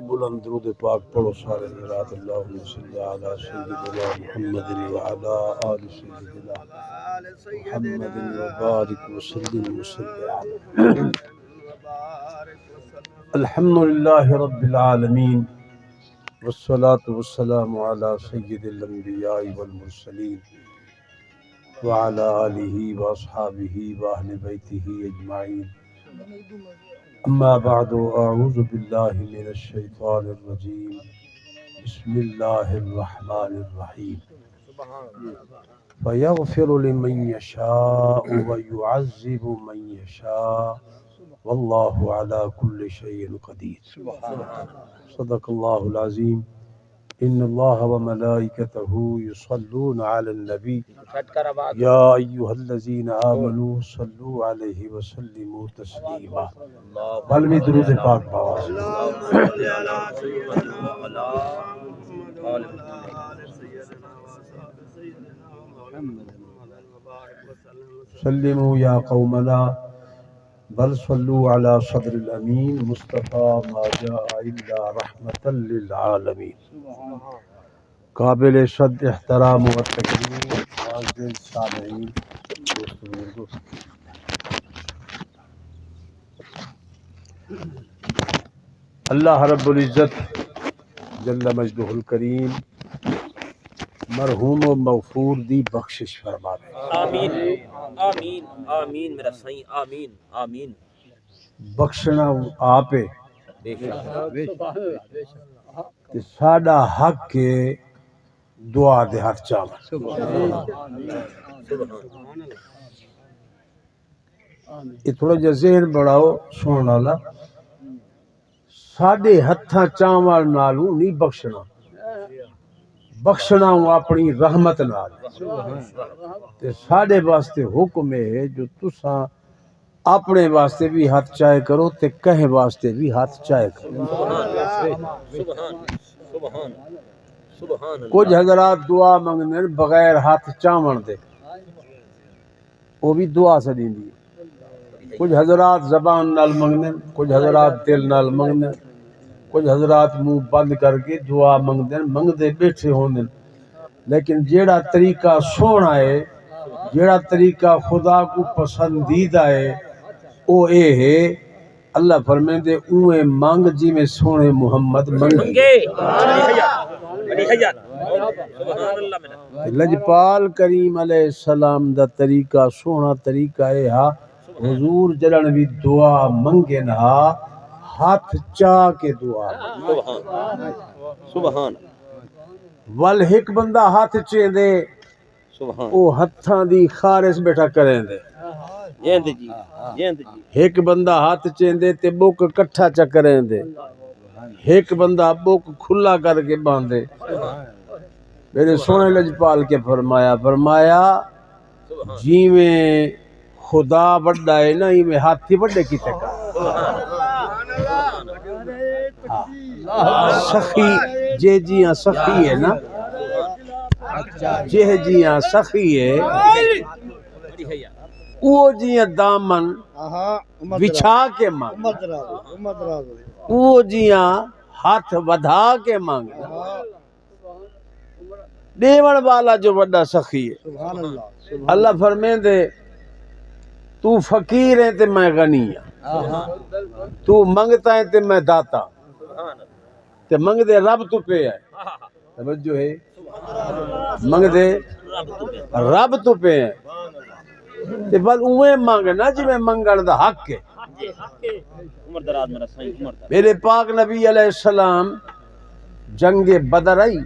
بلند درود پاک پڑھو سارے حضرات، اللہم صلی علی سیدنا محمد وعلی آل سیدنا محمد وبارک وسلم وسلم. الحمدللہ رب العالمین والصلاة والسلام علی سید الانبیاء والمرسلین وعلی آلہ واصحابہ واہل بیتہ اجمعین. اما بعد، اعوذ باللہ من الشیطان الرجیم، بسم اللہ الرحمن الرحیم. فیغفر لمن یشاء ویعذب من یشاء واللہ علی کل شیء قدیر. صدق اللہ العظیم. ان اللہ وملائکتہ یصلون علی النبی یا ایہا الذین آمنوا صلوا علیہ وسلموا تسلیما. بلوی درود پاک پاک. سلموا یا قومنا بل صلوا علی صدر الامین مصطفیٰ ما جاء الا رحمتا للعالمین. قابل صد احترام و تکریم معزز سامعین، دوست بزرگوں، اللہ رب العزت جل مجدہ الکریم مرحوم و مغفور دی بخشش فرماوے. آمین آمین آمین میرا سائیں، آمین آمین. بخشنا آپ بے شک تے ساڈا حق کے دعا دے ہاتھ چاہاں. یہ تھوڑا جا ذہن بڑھاؤ سننے والا، ساڈے ہتھاں چاہاں نالوں نہیں بخشنا، بخشنا ہوں اپنی رحمت نال. تے ساڈے واسطے حکم ہے جو تساں اپنے واسطے بھی ہاتھ چائے کرو تے کہیں واسطے بھی ہاتھ چائے کرو. کچھ حضرات دعا منگنے بغیر ہاتھ چاون دے، وہ بھی دعا سدی دی. کچھ حضرات زبان نال منگنے، کچھ حضرات دل نال منگنے، کچھ حضرات منہ بند کر کے دعا منگدے منگدے بیٹھے ہوندے. لیکن جیڑا طریقہ سونا ہے، جیڑا طریقہ خدا کو پسندیدہ ہے، او اے ہے اللہ فرمیندے اوے مانگ جی میں سونے محمد منگے. لجپال کریم علیہ السلام دا طریقہ سونا طریقہ ہے ہا حضور جلن بھی دعا منگے نہ ہاتھ چاہ کے دعا. سبحان. ول ایک بندہ ہاتھ چیں دے او ہتھاں دی خارش بیٹھا کریں دے. ایک بندہ ہاتھ چیں دے تے بوک کٹھا چا کریں دے. ایک بندہ بوک کھلا کر کے باندھے. میرے سونے لجپال کے فرمایا جی میں خدا بڑا ہے نا، میں ہاتھی بڑے کی تکا. سخی جے جیاں سخی ہے نا، جے جیاں سخی ہے وہ جیاں دامن بچھا کے مانگ، وہ جیاں ہاتھ ودھا کے مانگ. دیوڑ والا جو بڑا سخی ہے. اللہ فرمائے دے تو فقیر ہے تے میں غنی ہاں، تو منگتا ہے تے میں داتا. تے منگ دے رب تو پہ ہے، توجہ ہے، منگ دے رب تو پہ ہے. تے بل اوے مانگنا جی میں منگن دا حق ہے. میرے پاک نبی علیہ السلام جنگ بدر آئی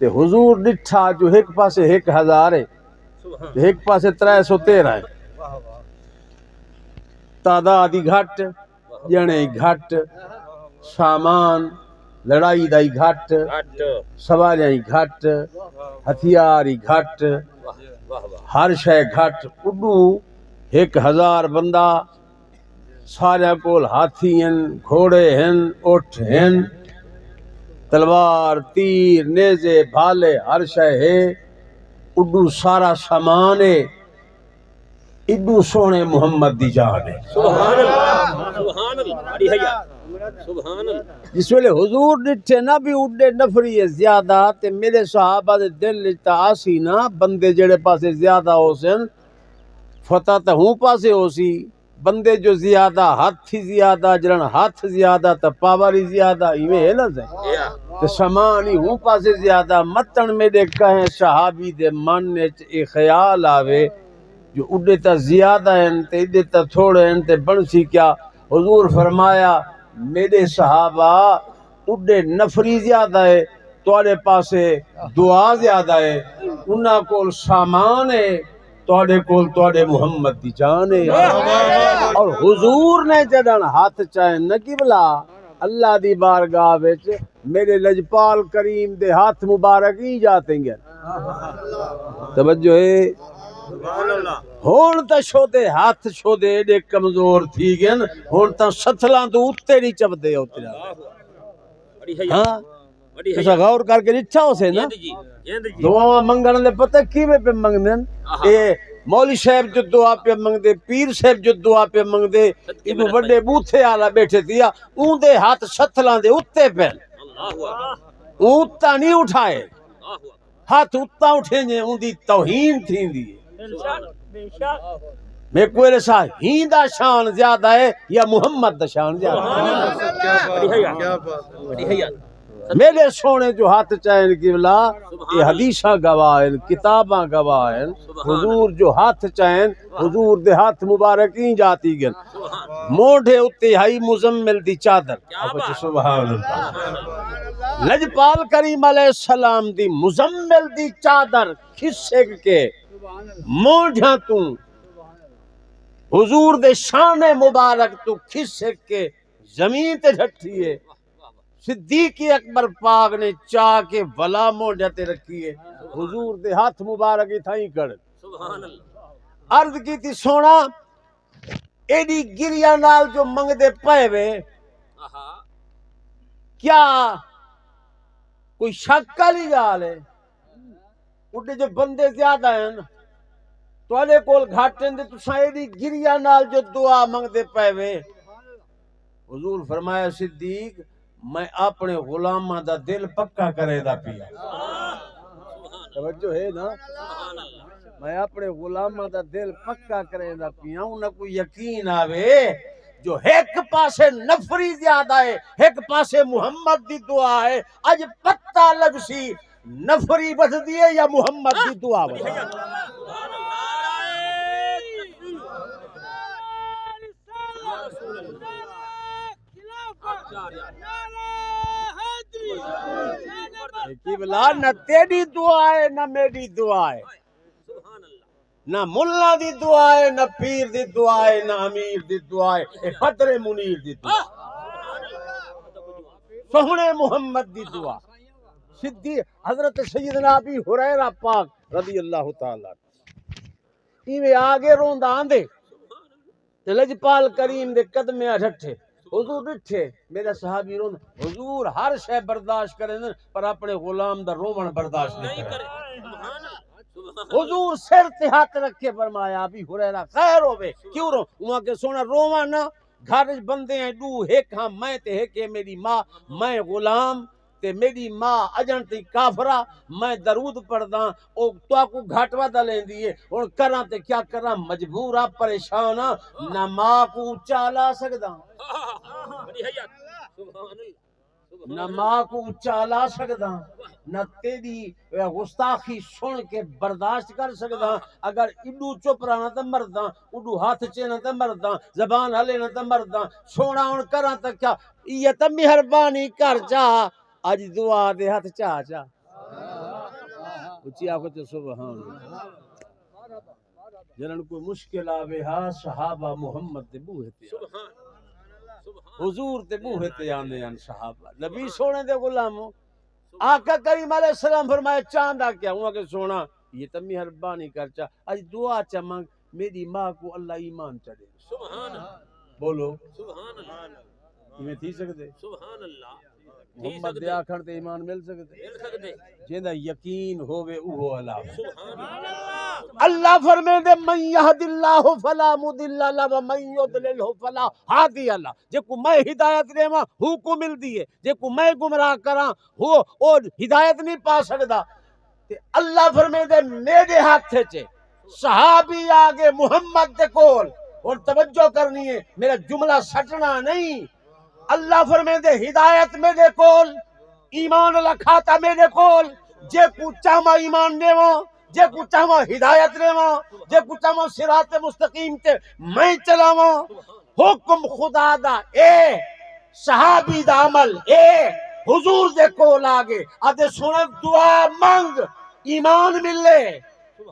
تے حضور ڈٹھا جو ایک پاسے 1000 ہے، ایک پاسے 313 ہے. تعداد ہی گھٹ، جنے ہی گھٹ، سامان لڑائی دا ہی گھٹ، سواریاں ہی گھٹ، ہتھیار ہی گھٹ، ہر شے گھٹ. اڈو 1000 بندہ، سارے کول ہاتھی ہیں، گھوڑے ہیں، اٹھ ہیں، تلوار، تیر، نیزے، بھالے، ہر شے ہے. اڈو سارا سامان ہے. اڈو سونے محمد دی جان ہے. سبحان اللہ سبحان اللہ. سبحان اللہ جس ویلے حضور ڈٹھے نہ بھی اڈے نفری ہے زیادہ تے میرے صحابہ دے دل وچ تا آسی نا بندے جڑے پاسے زیادہ ہو سن فتح تے ہوں پاسے ہو سی بندے جو زیادہ ہاتھ ہی زیادہ جڑن ہاتھ زیادہ تے پاور ہی زیادہ ایویں ہے نا تے سامان ہی ہوں پاسے زیادہ متن میرے کہیں صحابی دے من وچ اے خیال آوے جو اڈے تا زیادہ ہیں تے اڈے تا تھوڑے ہیں تے بنسی کیا حضور فرمایا میرے صحابہ اڈے نفری زیادہ ہے تواڈے پاسے دعا زیادہ ہے انہاں کول سامان ہے تواڈے کول تواڈے محمد دی جان ہے اور حضور نے جدن ہاتھ چاہن نہ قبلہ اللہ دی بارگاہ وچ میرے لجپال کریم دے ہاتھ مبارک ہی جاتے ہیں توجہ ہے سبحان اللہ ہون تا شودے ہاتھ شودے ایڈے کمزور تھی گئن ہون تا ستلاں تو اتے نہیں چبدے ہوتے بڑی ہے ہاں بڑی ہے تسا غور کر کے ڈٹھا ہو سے نا جی جی دعا منگن دے پتہ کیویں پہ منگدن اے مولوی صاحب جو دعا پہ منگدے پیر صاحب جو دعا پہ منگدے ایڈو بڑے بوتھے آلا بیٹھے تھیا اون دے ہاتھ ستلاں دے اتے پہن اللہ اونتا نہیں اٹھائے اللہ ہاتھ اتا اٹھیں جے اون دی توہین تھی دی بے شک میں کوئی رسا ہی دا شان زیادہ ہے یا محمد دا شان زیادہ ہے بڑی ہے میرے سونے جو ہاتھ چاہیں قبلہ یہ حدیثاں گواہ ہیں کتاباں گواہ ہیں حضور جو ہاتھ چاہیں حضور دے ہاتھ مبارک ہی جاتی گن موڑے اتے ہائی مزمل دی چادر سبحان اللہ لجپال کریم علیہ السلام دی مزمل دی چادر کھسک کے موڑھا تو حضور دے شان مبارک تو کھسک کے زمین تے ڈھٹھی ہے صدیق اکبر پاک نے چاہ کے بلا موڑھا تے رکھی ہے حضور دے ہاتھ مبارک ہی تھائیں کر سبحان اللہ عرض کی تھی سونا ایڈی گریا نال جو منگ دے پائے وے کیا کوئی شک والی گال ہے اڈے جو بندے زیادہ ہیں تو آلے کول گھاٹیں دے تو ایڈی گریا نال جو دعا منگ دے پائے وے حضور فرمایا صدیق میں اپنے غلامہ دا دل پکا کرے دا پیا توجہ ہے نا میں اپنے غلامہ دا دل پکا کرے دا پیا انہاں کو یقین آوے جو ایک پاسے نفری زیادہ ہے ایک پاسے محمد دی دعا ہے اج پتہ لگ سی نفری بس دیے یا محمد دی دعا بس کی بلا نہ تیری دعا ہے نہ میری دعا ہے نہ ملا دی دعا ہے نہ پیر دی دعا ہے نہ امیر دی دعا ہے بدر منیر دی دعا سونے محمد دی دعا صدیق حضرت سیدنا ابی ہریرہ پاک رضی اللہ تعالی ایویں آگے روندا آندے تے لجپال کریم دے قدمے اٹھے حضور ڈٹھے میرا صحابی رون حضور ہر شے برداشت کریں پر اپنے غلام دا رومن برداشت نہیں کرے حضور سر تے ہاتھ رکھے فرمایا ابھی ہریرہ خیر ہوے کیوں رو وہاں کے سونا روواں نہ گھر وچ بندے ہیں دو ایک ہاں میں تے ایک ہے میری ماں میں غلام تے میری ماں اجن تی کافرہ میں درود پڑھدا او تو کو گھٹ ودا لیندی ہے ہن کراں تے کیا کراں مجبور آ پریشان نہ ماں کو اونچا لا سکدا نہ ماں کو اونچا لا سکدا نہ تیری گستاخی سن کے برداشت کر سکدا اگر اڈو چپ رہنا تے مردا اڈو ہاتھ چینا تے مردا زبان ہلے نہ تے مردا سونا ہن کراں تے کیا یہ تے مہربانی کر جا اج دعا دے ہاتھ چا چا اچھی آکو تے سبحان اللہ جنن کوئی مشکل آوے ہاں صحابہ محمد دے بوہے تے حضور دے بوہے تے آندے ہیں صحابہ نبی سونے دے غلاموں آقا کریم علیہ السلام فرمایا چاندہ کیا ہوا کہ سونا یہ تو مہربانی کر چا آج دعا چا مانگ میری ماں کو اللہ ایمان چڑھے سبحان اللہ بولو سبحان اللہ میں تھی سکتے سبحان اللہ محمد دے آکھن تے ایمان مل سکتے مل سکتے جیندا یقین ہوے اوہ اللہ سبحان اللہ اللہ فرمے دے من یہد اللہ فلا مضل له ومن یضلل فلا ہادی له جے کو میں ہدایت دیواں ہو کو ملدی ہے جے کو میں گمراہ کراں ہو او ہدایت نہیں پا سکدا تے اللہ فرمے دے میرے ہاتھ چ صحابی آگے محمد دے کول اور توجہ کرنی ہے میرا جملہ سٹنا نہیں اللہ فرمے دے ہدایت میرے کول ایمان اللہ کھاتا میرے کول جے کو چاہما ایمان دیواں جے کو چاہما ہدایت دیواں جے کو چاہما صراط مستقیم تے میں چلاواں حکم خدا دا اے صحابی دا عمل اے حضور دے کول آگے آدھے سنت دعا منگ ایمان ملے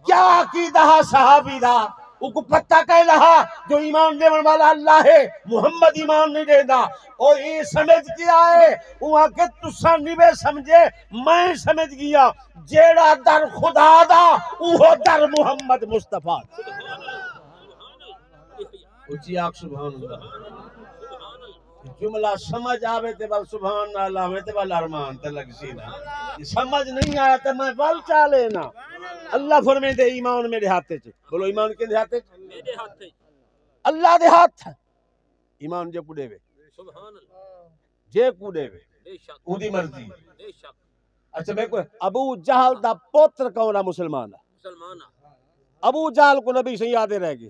کیا عقیدہ صحابی دا او کو پتہ کہہ رہا جو ایمان دیون والا اللہ ہے محمد ایمان نہیں دیندا اور یہ سمجھ کیا ہے وہاں کہ تساں نہیں سمجھے میں سمجھ گیا جیڑا در خدا دا وہ در محمد مصطفیٰ اچھی آنکھ سبحان اللہ جملہ سمجھ آوے تے بل سبحان اللہ میں تے بل ارمان تے لگ سینا سمجھ نہیں آیا تے میں بل چالے نا اللہ فرمے دے ایمان میرے ہاتھے چ بولو ایمان کے دے ہاتھے چ میرے ہاتھ اللہ دے ہاتھ ایمان جے کو دے وے سبحان اللہ جے کو دے وے بے شک او دی مرضی بے شک اچھا میں کوئی ابو جہل دا پوتر کون مسلمان مسلمان ابو جہل کو نبی سے یادیں رہ گئی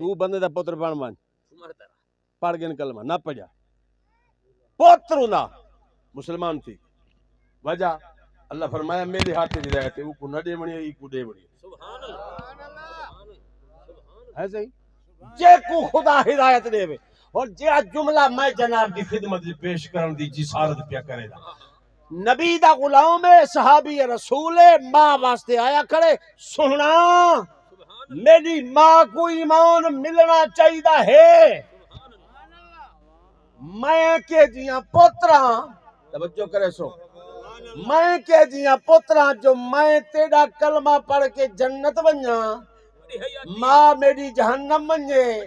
تو بندے دا پوتر بن مان عمر درا پڑھ گن کلمہ نہ پڑھا پوتر نہ مسلمان تھی وجہ اللہ فرمایا میرے ہاتھ میں ہدایت ہے وہ کو نہ دے بنی ای کو دے بنی سبحان اللہ ہے صحیح جے کو خدا ہدایت دے وے اور جے جملہ میں جناب دی خدمت پیش کرن دی جسارت پیا کرے دا نبی دا غلام ہے صحابی رسول ہے ماں واسطے آیا کھڑے سننا میری ماں کو ایمان ملنا چاہیے ہے میں کے جیاں پوتراں توجہ کرے سو میں کے جیاں پوتراں جو میں تیرا کلمہ پڑھ کے جنت بنیا ماں میری جہنم بنجے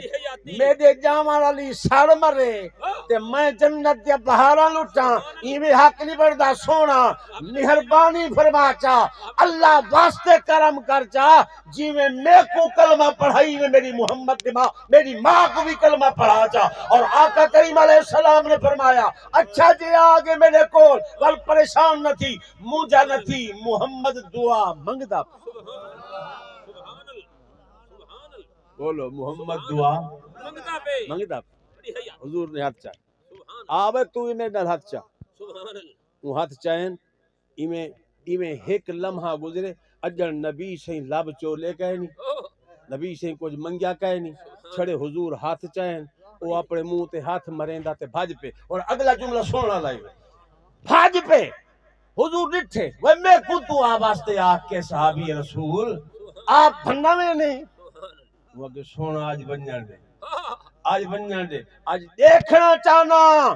میرے جامان علی ساڑ مرے تے میں جنت دیا بہارا لٹا ایویں حق نہیں بڑھدا سونا مہربانی فرما چا اللہ واسطے کرم کر چا جی میں کو کلمہ پڑھائی میں میری محمد دی ماں میری ماں کو بھی کلمہ پڑھا چا اور آقا کریم علیہ السلام نے فرمایا اچھا جی آگے میرے کول ول پریشان نہ تھی مجھا نہ تھی محمد دعا منگدا بولو محمد دعا منگدا حضور نے ہاتھ چاہے آوے تو انہیں ڈال ہاتھ چاہ وہ ہاتھ چاہیں ایمیں ایک لمحہ گزرے اجر نبی سے لب چولے کہے نہیں نبی سے کچھ منگیا کہے نہیں چھڑے حضور ہاتھ چاہیں وہ اپنے منہ تے ہاتھ مریندا تے بھاج پہ اور اگلا جملہ سونا لائی بھاج پہ حضور ڈٹھے وہ میں کو تو آواستے آکھ کے صحابی رسول آپ بھنڈا میں نہیں وہ کہ سونا آج بنجان دے آج دیکھنا چاہنا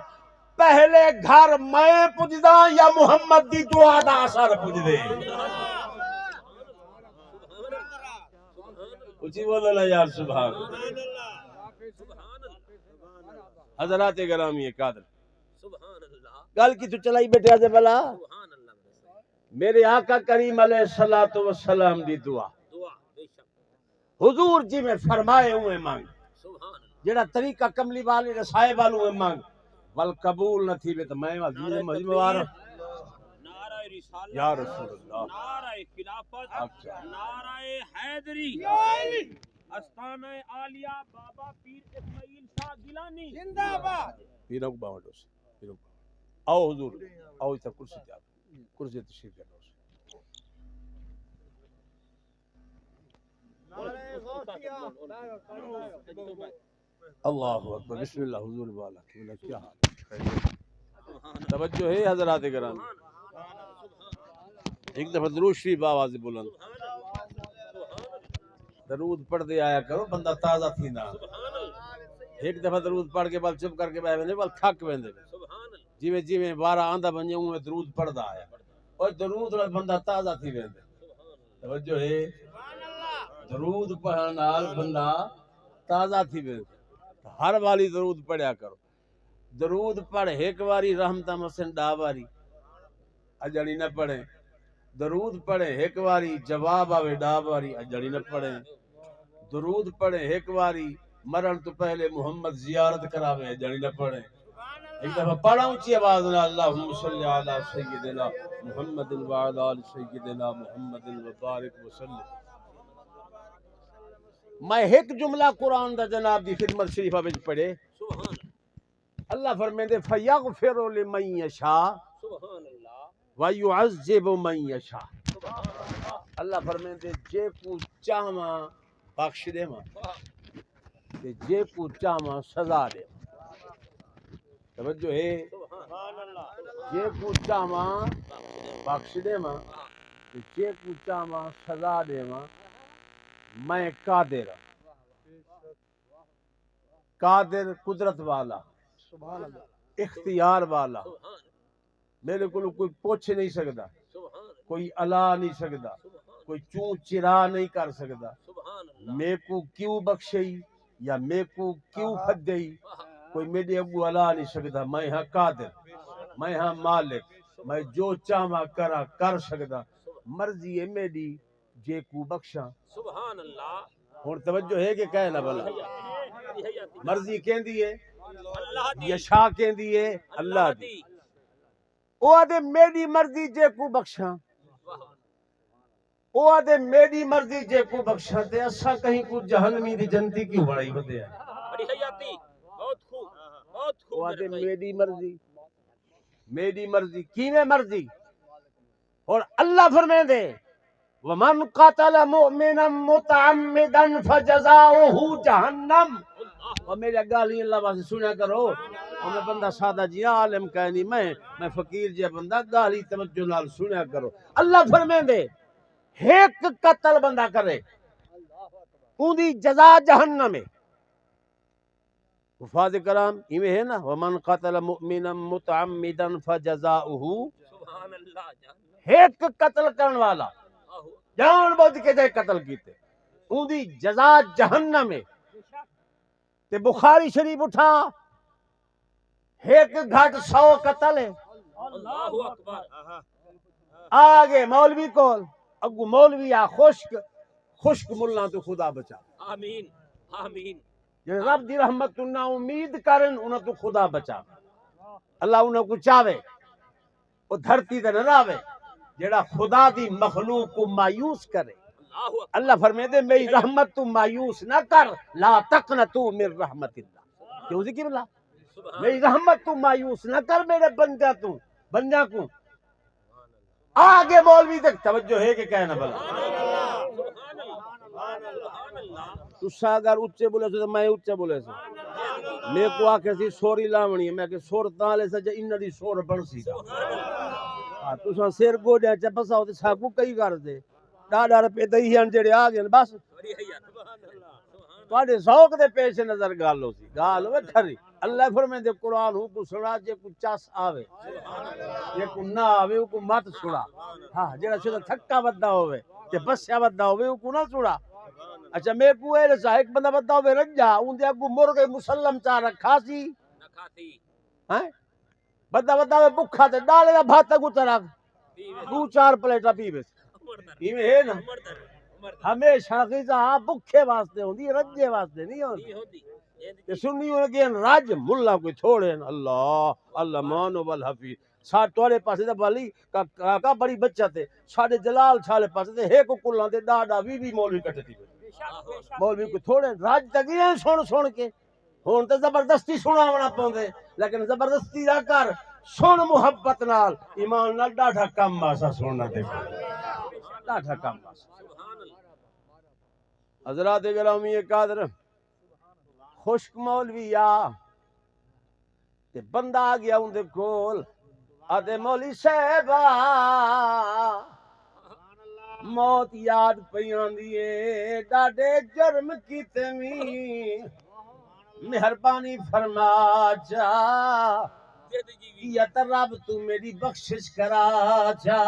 پہلے گھر میں پجدا یا محمد دی دعا دا اثر پج دے اچھی بولو نا یار سبحان حضرات گرامی قادر گل کی تو چلائی بیٹھے آجے بلا میرے آقا کریم علیہ الصلوۃ والسلام دی دعا حضور جی میں فرمائے ہوئے مانگ جڑا طریقہ کملی والی رسائے والوں ہوئے مانگ ول قبول نہ تھی بے تو میں والی مجموعہ نعرہ رسالت یا رسول اللہ نعرہ خلافت نعرہ حیدری استانہ عالیہ بابا پیر اسماعیل شاہ گیلانی زندہ باد پیروں کو باوٹ پیروں آؤ حضور آؤ اس کرسی تے کرسی تشریف لے اللہ اکبر بسم اللہ حضور والا کیا حال توجہ ہے حضرات کرام ایک دفعہ درود شریف آواز بلند درود پڑھ دے آیا کرو بندہ تازہ تھیندا ایک دفعہ درود پڑھ کے بل چپ کر کے بیٹھ ویندے بل تھک ویندے جویں جویں بارہ آندا بنے اوویں درود پڑھدا آیا اور درود نال بندہ تازہ تھی ویندے توجہ ہے درود پڑھن نال بندہ تازہ تھی ویندے ہر والی درود پڑھیا کرو درود پڑھ ایک واری رحمتہ مسن ڈا واری اجڑی نہ پڑھیں درود پڑھے ایک واری جواب آوے ڈا واری اجڑی نہ پڑھیں درود پڑھے ایک واری مرن تو پہلے محمد زیارت کراوے اجڑی نہ پڑھیں ایک دفعہ پڑھا اونچی آواز نہ اللہم صلی علی سیدنا محمد وعلی آل سیدنا محمد وبارک وسلم میں ایک جملہ قرآن دا جناب دی خدمت شریفہ وچ پڑھے سبحان اللہ فرمیندے فیغفر لمن یشاء سبحان اللہ ویعذب من یشاء سبحان اللہ اللہ فرمیندے جے کو چاہواں بخش دیواں تے جے کو چاہواں سزا دے توجہ ہے سبحان اللہ جے کو چاہواں بخش دیواں تے جے کو چاہواں سزا دیواں میں قادر قادر قدرت والا سبحان اللہ اختیار والا سبحان میرے کو کوئی پوچھ نہیں سکتا سبحان کوئی الا نہیں سکتا کوئی چوں چرا نہیں کر سکتا سبحان اللہ میں کو کیوں بخشئی یا میں کو کیوں پھدئی کوئی میرے اگو الا نہیں سکتا میں ہاں قادر میں ہاں مالک میں جو چاہواں کرا کر سکتا مرضی ہے میری جے کو بخشاں سبحان اللہ ہن توجہ ہے کہ کہنا بلا مرضی کہندی ہے اللہ دی یشا کہندی ہے اللہ دی او آدے میری مرضی جے کو بخشاں او آدے میری مرضی جے کو بخشاں تے اساں کہیں کو جہنمی دی جنتی کیوں بڑائی ودے ہیں بڑی حیاتی بہت خوب بہت خوب او آدے میرے بھائی میری مرضی کیویں مرضی اور اللہ فرمیندے ومن قتل مؤمنا متعمدا فجزاؤه جہنم اور میرے گالی اللہ واسطے سنیا کرو اور میں بندہ سادہ جی عالم کہہ نہیں میں فقیر جی بندہ گالی توجہ نال سنیا کرو اللہ فرمیندے ایک قتل بندہ کرے اون دی جزا جہنم ہے حفاظ کرام ایویں ہے نا ومن قتل مؤمنا متعمدا فجزاؤه سبحان اللہ جان ایک قتل کرن والا جان بوجھ کے جے قتل کیتے اون دی جزا جہنم ہے تے بخاری شریف اٹھا ایک گھٹ 100 قتل ہے اللہ اکبر آگے مولوی کول اگو مولوی آ خشک ملا تو خدا بچا آمین آمین جے رب دی رحمت تو نا امید کرن انہاں تو خدا بچا اللہ انہاں کو چاہے او دھرتی تے نہ راوے جیڑا خدا دی مخلوق کو مایوس کرے اللہ اکبر اللہ فرمیندے میری رحمت تو مایوس نہ کر لا تقنطوا من رحمت اللہ کیوں ذکر اللہ سبحان میری رحمت تو مایوس نہ کر میرے بندہ کو آگے مولوی تک توجہ ہے کہ کہنا بلا سبحان اللہ سبحان اللہ تسا اگر اچے بولے تو میں اچے بولے سا میں کو آکے سی سوری لاونی ہے میں کہ سور تالے سا جا انہ دی سور بن سی ہاں تسا سیر گوڑیا چا بسا ہوتے ساکو کئی کر دے ڈاڑا رپے دہی ہن جڑے آگے بس بڑی حیات سبحان اللہ تواڈے ذوق دے پیش نظر گل ہو سی گل ہوے کھری اللہ فرمیندے قرآن ہو کو سنا جے کو چس آوے جے کو نہ آوے کو مت سنا ہاں جڑا سیدھا تھکا ودا ہوے تے بسیا ودا ہوے کو نہ سنا اچھا میں کو اے رسا ایک بندہ ودا ہوے رجا اون دے اگوں مرغے مسلم چا رکھا سی نہ کھاتی ہیں بندہ ودا ہوے بھکھا تے ڈالے دا بھات کو ترا دو چار پلیٹا پیوے ایویں ہے نا ہمیشہ غذا بھکھے واسطے ہوندی رجے واسطے نہیں ہوندی تے سنی ہو گئے راج ملا کوئی تھوڑے اللہ اللہ مانو والحفیظ سا تھوڑے پاسے دا بالی کا بڑی بچت ہے ساڈے جلال چھالے پاسے تے ایک کلاں تے ڈاڈا وی مولوی کٹتی مولوی کو تھوڑے راج تگیاں سن کے ہن تے زبردستی سناونا پوندے لیکن زبردستی نہ کر سن محبت نال ایمان نال ڈاڈا کم واسا سننا تے ڈاڈا کم واسا حضرات گرامی قادر خشک مولوی آ تے بندہ آ گیا اون دے کول آدے مولوی صاحب موت یاد پیاں دیے ڈاڈے جرم کیتے وی مہربانی فرما جا یا تے رب تو میری بخشش کرا جا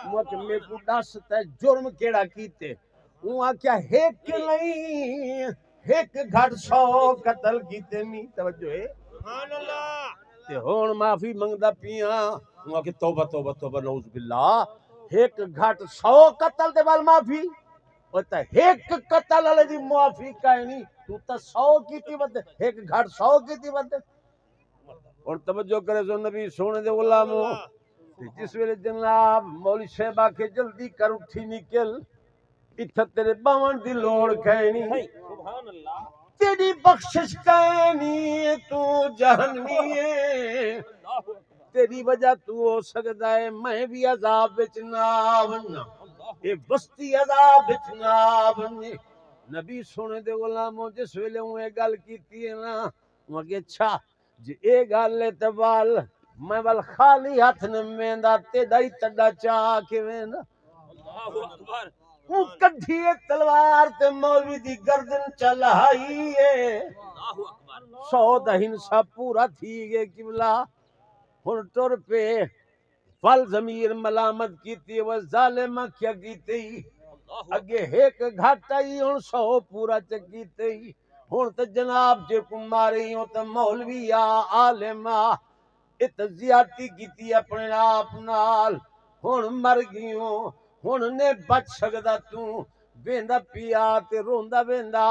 مجھ میں کو دس تے جرم کیڑا کیتے وہ کیا ایک نہیں ایک گھٹ 100 قتل کیتے می توجہ ہے تے ہون معافی منگدا پیاں وہ کہ توبہ توبہ توبہ نعوذ باللہ ایک گھٹ 100 قتل دے وال معافی او تے ایک قتل والے دی معافی کائیں نہیں تو تے 100 کیتی ود ایک گھٹ 100 کیتی ود اور توجہ کرے سو نبی سونے دے غلامو جس ویلے جناب مولوی صاحب آ کے جلدی کر اٹھی نکل اتھا تیرے باون دی لوڑ کہنی سبحان اللہ تیری بخشش کہنی تو جہنمی ہے اللہ اکبر تیری وجہ تو ہو سکتا ہے میں بھی عذاب وچ نہ بننا اے بستی عذاب وچ نہ بننے نبی سونے دے غلاموں جس ویلے ہوں اے گل کیتی ہے نا وہ کہ اچھا جی اے گل ہے تے وال میں ول خالی ہاتھ نہ ویندا تیڈا ہی تڈا چاہ کے ویندا اللہ اکبر ہوں کڈھی تلوار تے مولوی دی گردن چلائی ہے اللہ اکبر 100 دا ہنسا پورا تھی گئے قبلہ ہن ٹر پہ فل ضمیر ملامت کیتی وہ ظالمہ کیا کیتی اللہ اگے ایک گھاٹا ہی ہن 100 پورا چکیتے ہی ہن تے جناب جے کو ماری ہو تے مولوی آ عالم آ ات زیادتی کیتی اپنے آپ نال ہن مر گیوں ہن نے بچ سکدا تو ویندا پیا تے روندا ویندا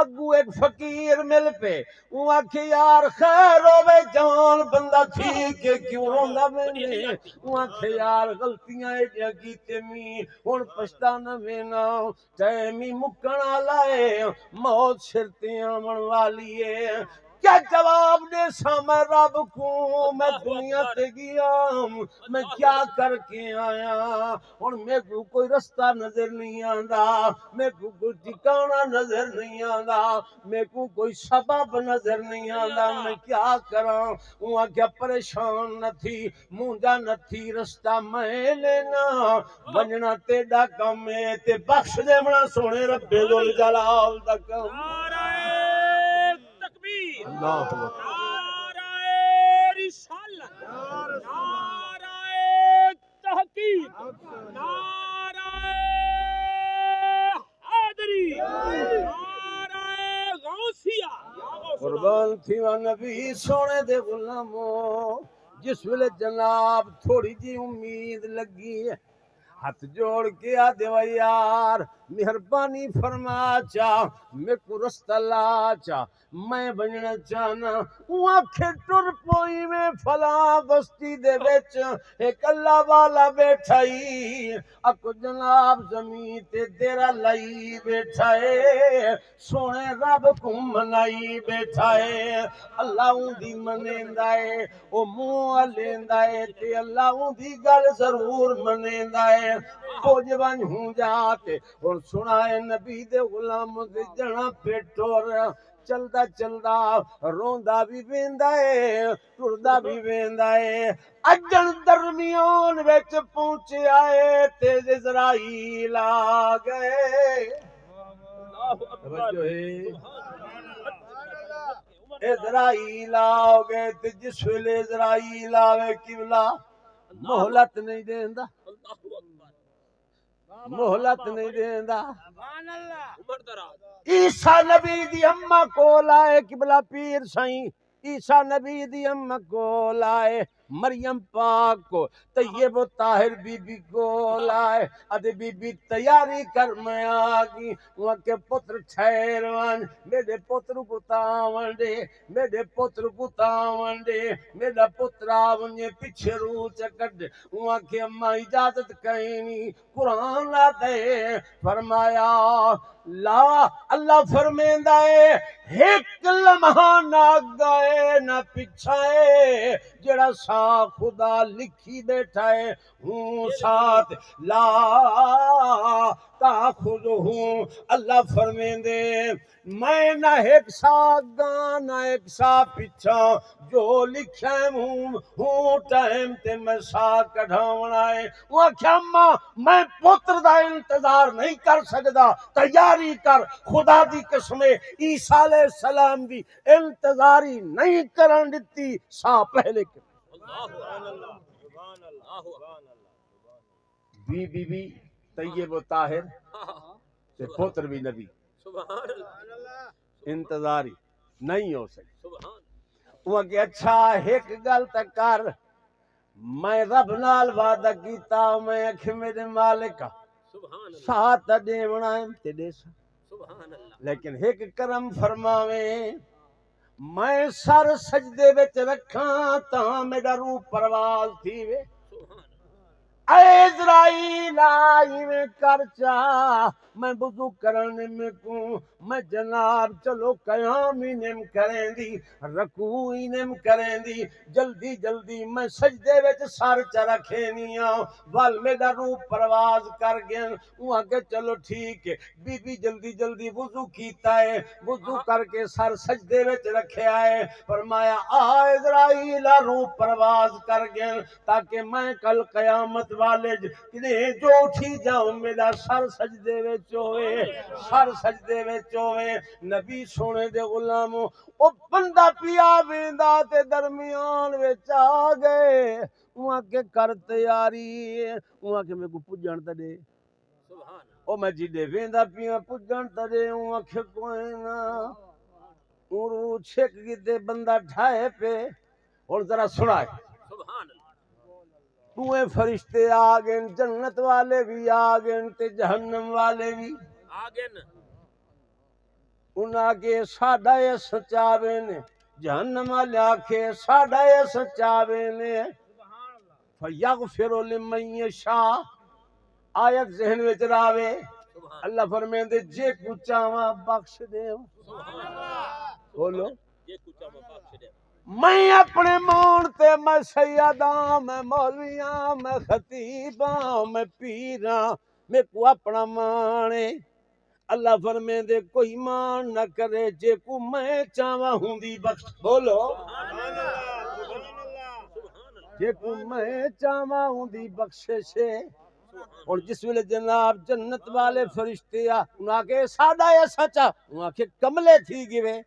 اگو ایک فقیر مل پے او آکھے یار خیر ہوے جوان بندہ تھی کہ کیوں روندا ویندے او آکھے یار غلطیاں ایڈیاں کیتے می ہن پچھتانا وینا ٹائم ہی مکن والا ہے موت سر تے آون والی ہے کیا جواب دے سامنے رب کو میں دنیا تے گیا میں کیا کر کے آیا ہن میں کو کوئی رستہ نظر نہیں آندا میں کو کوئی ٹھکانہ نظر نہیں آندا میں کو کوئی سبب نظر نہیں آندا میں کیا کراں او کیا پریشان نہ تھی مونڈا نہ تھی رستہ میں لینا بننا تیڈا کم ہے تے بخش دیونا سونے رب ذل جلال دا کم نعرہ تکبیر اللہ اکبر نعرہ رسالت نعرہ تحقیق نعرہ حیدری نعرہ غوثیہ قربان تھیوا نبی سونے دے غلاموں جس ویلے جناب تھوڑی جی امید لگی ہے ہاتھ جوڑ کے آدھے و یار مہربانی فرما چا میں کو رستہ لا چا میں بننا چاہنا آنکھیں ٹر پوئی میں فلاں بستی دے وچ ایک اللہ والا بیٹھا ہی اکو جناب زمین تے دیرا لائی بیٹھا ہے سونے رب کو منائی بیٹھا ہے اللہ دی منیندا ہے او منہ لیندا ہے تے اللہ دی گل ضرور منیندا ہے کچھ بن ہوں جاتے اور سنائے نبی دے غلام دے جنا پیٹور چلدا چلدا روندا بھی ویندا ہے ٹردا بھی ویندا ہے اجن درمیان وچ پہنچے آئے تے اسرائیل آ گئے اللہ اکبر توجہ ہے اسرائیل آ گئے تے جس ویلے اسرائیل آوے قبلہ مہلت نہیں دیندا اللہ اکبر مہلت نہیں دیندا سبحان اللہ عمر دراز عیسیٰ نبی دی اماں کول آئے قبلہ پیر سائیں عیسیٰ نبی دی اماں کول آئے مریم پاک کو طیب و طاہر بی بی کول آئے ادھے بی بی تیاری کر میں آگی وہاں کے پتر ٹھہر وان میرے پتر کو تاون دے میرے پتر کو تاون دے میرا پتر آونجے پیچھے رو چکٹ وہاں کے اماں اجازت کہیں نہیں قرآن لا دے فرمایا لا اللہ فرمیندہ ہے ایک لمحہ نہ گئے نہ پچھائے جڑا سا خدا لکھی بیٹھا ہے ہوں ساتھ لا تاخذہوں اللہ فرمیندے میں نہ ایک سا گا نہ ایک سا پچھا جو لکھا ہے ہوں ٹائم تے میں سا کڑھاونا ہے وہ کیا ماں میں پتر دا انتظار نہیں کر سکدا تیاری کر خدا دی قسم عیسیٰ علیہ السلام دی انتظاری نہیں کرن دتی سا پہلے کے اللہ سبحان اللہ بی بی بی طیب و طاہر تے پتر بھی نبی سبحان اللہ انتظاری نہیں ہو سکے سبحان وہ کہ اچھا ایک گل تے کر، میں رب نال وعدہ کیتا میں اکھ میرے مالک سبحان اللہ ساتھ دیونا تے دے سا، سبحان اللہ لیکن ایک کرم فرماویں میں سر سجدے وچ رکھاں تاں میرا روح پرواز تھی وے، سبحان اللہ اے اسرائیل آئی میں کر چاہ میں وضو کرنے میں کو میں جناب چلو قیام ہی نم کریں دی رکوع ہی نم کریں دی جلدی جلدی میں سجدے وچ سر چ رکھے نیاں ول میرا روح پرواز کر گیا، وہاں کہ چلو ٹھیک ہے بی بی جلدی جلدی وضو کیتا ہے، وضو کر کے سر سجدے وچ رکھیا ہے، فرمایا آ اسرائیل روح پرواز کر گیا تاکہ میں کل قیامت والے کنے جو اٹھی جاؤں میرا سر سجدے وچ ہوئے، سر سجدے وچ ہوئے۔ نبی سونے دے غلاموں او بندہ پیا ویندا تے درمیان وچ آ گئے، وہاں کے کر تیاری وہاں کے میں کو پجن تے دے، سبحان اللہ او میں جدے ویندا پیا پجن تے دے وہاں کے کوئی نہ اورو چھک گئے بندہ ڈھائے پہ، اور ذرا سنا سبحان اللہ دوئے فرشتے آ گئے، جنت والے بھی آ گئے تے جہنم والے بھی، آگن انہاں کے ساڈا یہ سچاوے نے، جہنم والے آکھے ساڈا یہ سچاوے نے، فیغفر لمن یشاء، آیت ذہن وچ راوے، سبحان اللہ فرمیندے جے کو چاواں بخش دے، سبحان اللہ بولو یہ کچھ ہم بخش دے میں اپنے مان تے میں سیداں میں مولویاں میں خطیباں میں پیراں میں کو اپنا مان ہے، اللہ فرمے دے کوئی مان نہ کرے جے کو میں چاواں ہوندی بخش، بولو سبحان اللہ سبحان اللہ جے کو میں چاواں ہوندی بخشش ہے۔ اور جس ویلے جناب جنت والے فرشتے آ انہاں کے ساڈا یا سچا انہاں کے کملے تھی گئے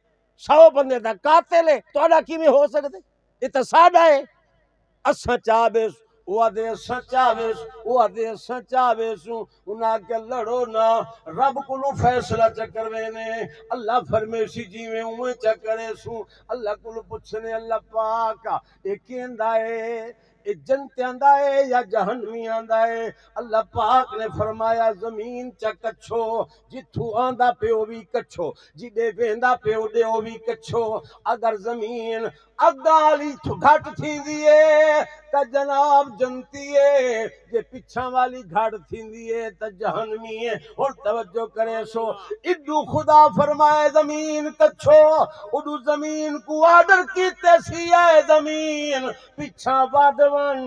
100 بندے دا قاتل ہے تہاڈا کیویں ہو سکدے، یہ تے ساڈا ہے، اساں چاہے وہ دے سچا ویس وہ دے سچا ویسوں انہاں کے لڑو نہ رب کولو فیصلہ چکروے نے، اللہ فرمیسی جیویں اویں چکرے سوں، اللہ کولو پوچھنے اللہ پاک اے کیندا ہے اے جنت آندا ہے یا جہنمی آندا ہے، اللہ پاک نے فرمایا زمین چا کچھو جتھوں آندا پیو بھی کچھو جدے ویندا پیو دے او بھی کچھو، اگر زمین اگالی گھٹ تھی دیئے تا جناب جنتی ہے، جے پچھاں والی گھٹ تھی دیئے تا جہنمی ہے، اور توجہ کرے سو ادو خدا فرمائے زمین کچھو ادو زمین کو آڈر کیتے سی ہے زمین پچھاں وادوان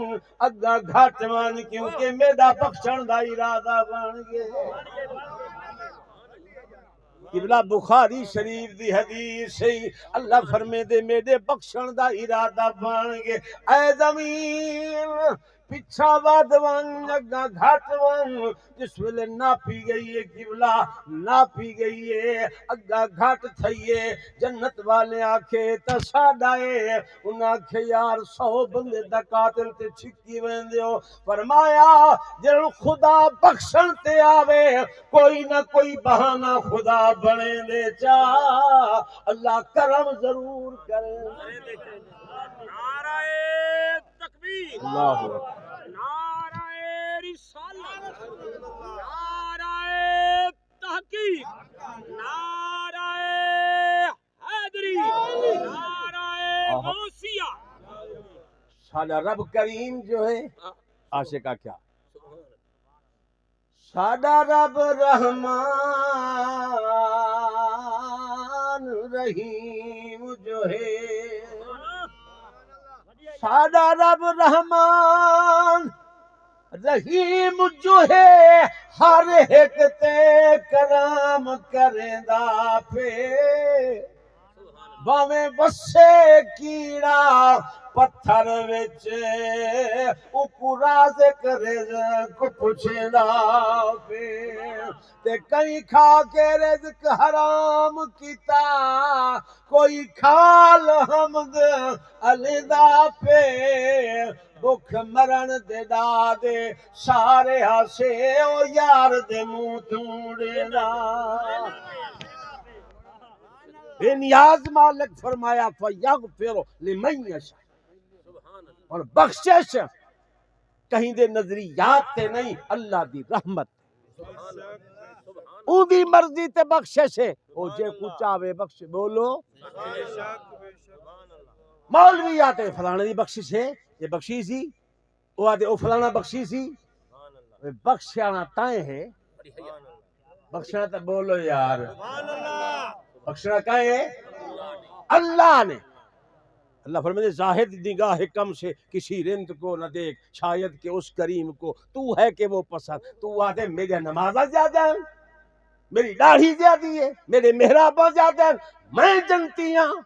اگا گھٹ مان کیونکہ میرا بخشن دا ارادہ بن گئے، قبلہ بخاری شریف دی حدیث ہے اللہ فرمے دے میرے بخشن دا ارادہ بن گئے، اے زمین پچھا وادوان اگا گھٹ وان جس ویلے ناپی گئی ہے قبلہ ناپی گئی ہے اگا گھٹ تھئیے جنت والے آکھے تا ساڈا ہے، انہاں آکھے یار 100 بندے دا قاتل تے چھکی ویندے ہو، فرمایا جن خدا بخشن تے آوے کوئی نہ کوئی بہانہ خدا بنے دے چاہ اللہ کرم ضرور کرے، نعرہ تکبیر اللہ نعرہ رسالت نعرہ تحقیق نعرہ حیدری نعرہ غوثیہ ساڈا رب کریم جو ہے عاشقہ کیا ساڈا رب رحمان رحیم جو ہے، ساڈا رب رحمان رحیم جو ہے ہر ایک تے کرام کریندا پے، باویں وسے کیڑا پتھر وچ اوکو رازق رزق پوچھدا پے، تے کئی کھا کے رزق حرام کیتا کوئی کھال حمد علیدا پہ بھوک مرن دے دے سارے ہاسے او یار دے منہ توڑے دا، بے نیاز مالک فرمایا فیغفر لمن یشاء، اور بخشش کہیں دے نظریات تے نہیں، اللہ دی رحمت او دی مرضی تے بخشش ہے، او جے کو چاہے بخش بولو مولوی آتے فلانے دی بخشش ہے، یہ بخشی سی، وہ آتے او فلانا بخشی سی، بخشانا تائیں ہے، بخشنا تو بولو یار، بخشنا کہیں ہے اللہ نے۔ اللہ فرماتے زاہد نگاہ کم سے کسی رند کو نہ دیکھ، شاید کہ اس کریم کو تو ہے کہ وہ پسند۔ تو آتے میرے نمازہ زیادہ ہیں، میری داڑھی زیادی ہے، میرے محرابہ زیادہ ہیں، میں جنتی ہوں۔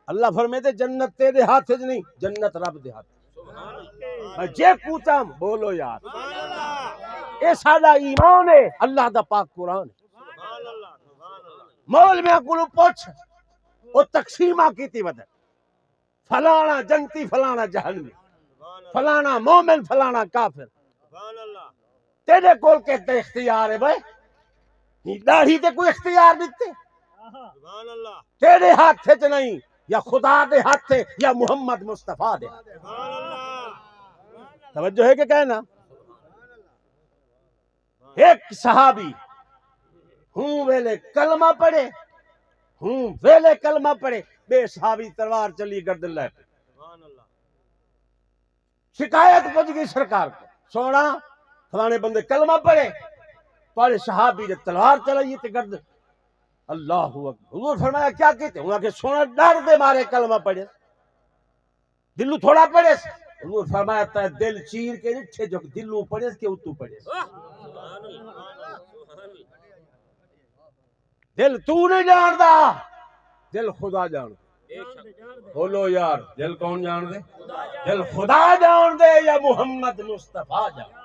اللہ فرماتے جنت تیرے ہاتھ سے نہیں، جنت رب دے ہاتھ میں جے پوچھا بولو یار، اے سارا ایمان ہے، اللہ دا پاک قرآن ہے۔ مولویاں کو پوچھ وہ تقسیمہ کیتی ودے، فلانا جنتی فلانا جہنمی، فلانا مومن فلانا کافر، تیرے کول کہتے اختیار ہے بھائی، داڑھی تے کوئی اختیار دیتے، تیرے ہاتھ سے نہیں، یا خدا دے ہاتھ سے یا محمد مصطفیٰ دے ہاتھ۔ توجہ ہے کہ کہنا، ایک صحابی ہوں ویلے کلمہ پڑھے، ہوں ویلے کلمہ پڑھے، بے صحابی تلوار چلی گردن لے پہ، شکایت پہنچ گئی سرکار کو، سونا فلانے بندے کلمہ پڑھے، پڑھے صحابی نے تلوار چلائی تے گردن، اللہ اکبر۔ حضور فرمایا کیا کہتے ہیں؟ انہوں نے سونا ڈر دے مارے کلمہ پڑھے، دلو تھوڑا پڑھے، حضور فرمایا تا دل چیر کے نٹھے جو دلو پڑھے کہ اتو پڑھے، دل تو نہیں جان دا، دل خدا جان دے۔ بولو یار دل کون جان دے؟ دل خدا جان دے یا محمد مصطفیٰ جان دے۔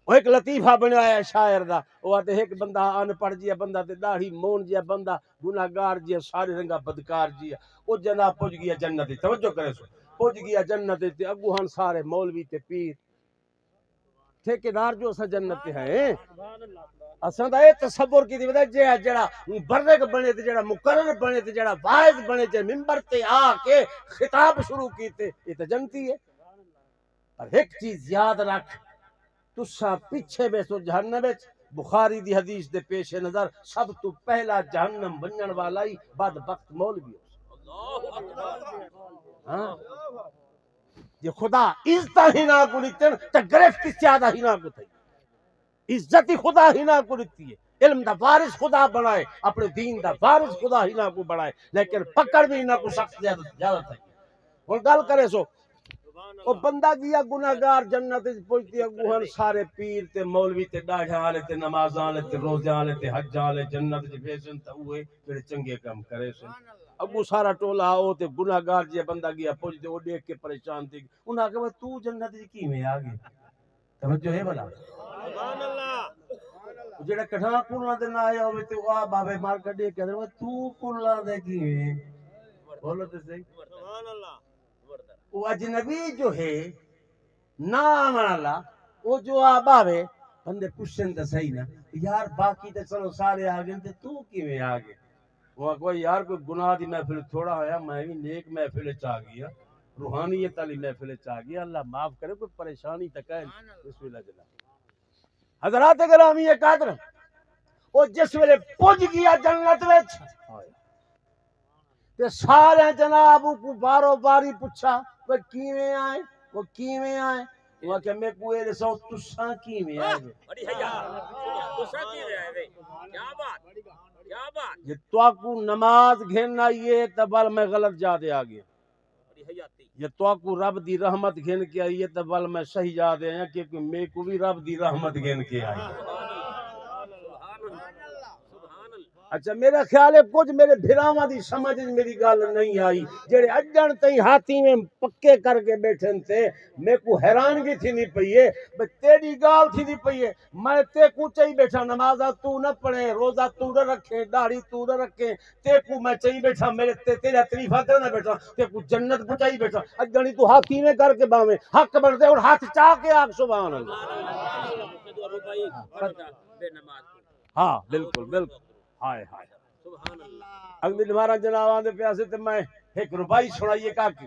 وہ ایک لطیفہ بنایا ہے شاعر دا، وہ آتے ایک بندہ ان پڑھ جیا بندہ تے داڑھی مون جیا بندہ گناہگار جیا سارے رنگا بدکار جیا، وہ جناب پہنچ گیا جنت تے، توجہ کرے سو، پہنچ گیا جنت تے، اگو ہن سارے مولوی تے پیر ٹھیکیدار جو اسا جنت تے ہیں، اساں دا اے تصور کی دی وجہ جڑا برق بنے تے جڑا مقرر بنے تے جڑا واعظ بنے تے منبر تے آ کے خطاب شروع کیتے، یہ تے جنتی ہے۔ اور ایک چیز یاد رکھ، تسا پیچھے بیسو جہنم وچ، بخاری دی حدیث دے پیش نظر سب تو پہلا جہنم بنن والا ہی بدبخت مولوی ہاں یہ خدا عزت ہی نہ کو لیتن تا گرفت زیادہ ہی نہ کو تھی، عزت ہی خدا ہی نہ کو لیتی ہے، علم دا وارث خدا بنائے، اپنے دین دا وارث خدا ہی نہ کو بنائے، لیکن پکڑ بھی نہ کو سخت زیادہ تھی۔ اور گل کرے سو وہ بندہ گیا گناہگار جنت پہنچتی اگوہن سارے پیر تے مولوی تے ڈاڑھا والے تے نمازاں والے تے روزیاں والے تے حجاں والے جنت وچ بھیجن تے اوے جڑے چنگے کم کرے سن، اگو سارا ٹولا او تے گناہگار جے بندہ گیا پہنچ دے او دیکھ کے پریشان تھی، انہاں کہ تو جنت وچ کیویں آ گیا؟ توجہ ہے بھلا سبحان اللہ، جڑا کٹھا کلا دے نہ آیا ہوے تے وا بابے مار کڈے کہ تو کلا دے کیویں؟ بولو تے صحیح سبحان اللہ۔ وہ اجنبی جو ہے نام والا وہ جو آب آوے بندے پوچھن تے صحیح نا یار باقی تے چلو سارے آ گئے تے تو کیویں آ گئے؟ وہ کوئی یار کوئی گناہ دی محفل تھوڑا ہویا میں بھی نیک محفل وچ آ گیا، روحانیت والی محفل وچ آ گیا، اللہ معاف کرے کوئی پریشانی تے کہیں بسم اللہ جناب۔ حضرات گرامی قدر وہ جس ویلے پہنچ گیا جنت وچ تے سارے جناب کو بارو باری پوچھا وہ کیویں آئے، وہ کیویں آئے، وہ کہ میں کوئی رسو تساں کیویں آئے بڑی ہے یار تساں کیویں آئے وے، کیا بات کیا بات، یہ تو کو نماز گھن آئیے تبل میں غلط جا دے آ گیا، بڑی حیاتی یہ تو کو رب دی رحمت گھن کے آئیے تبل میں صحیح جا دے ہیں کہ میں کو بھی رب دی رحمت گھن کے آئی۔ اچھا میرا خیال ہے کچھ میرے بھراواں دی سمجھ میری گل نہیں آئی، جڑے اجن تئی ہاتھی میں پکے کر کے بیٹھن تے میں کو حیرانگی تھی نہیں پئی ہے، تیری گال تھی نہیں پئی ہے، میں تے کو چاہی بیٹھا نمازہ تو نہ پڑھے، روزہ تو نہ رکھے، داڑھی تو نہ رکھے، تے کو میں چاہی بیٹھا میرے تیرا تعریفہ کرنا بیٹھا، تے کو جنت کو چاہی بیٹھا، اجنی تو ہاتھی میں کر کے باویں حق بنتے اور ہاتھ چاہ کے آگ سبحان اللہ۔ ہاں بالکل بالکل، ہائے ہائے اگلی ہمارا جناب آدھے پیاسے تے میں ایک ربائی سنائیے کاکی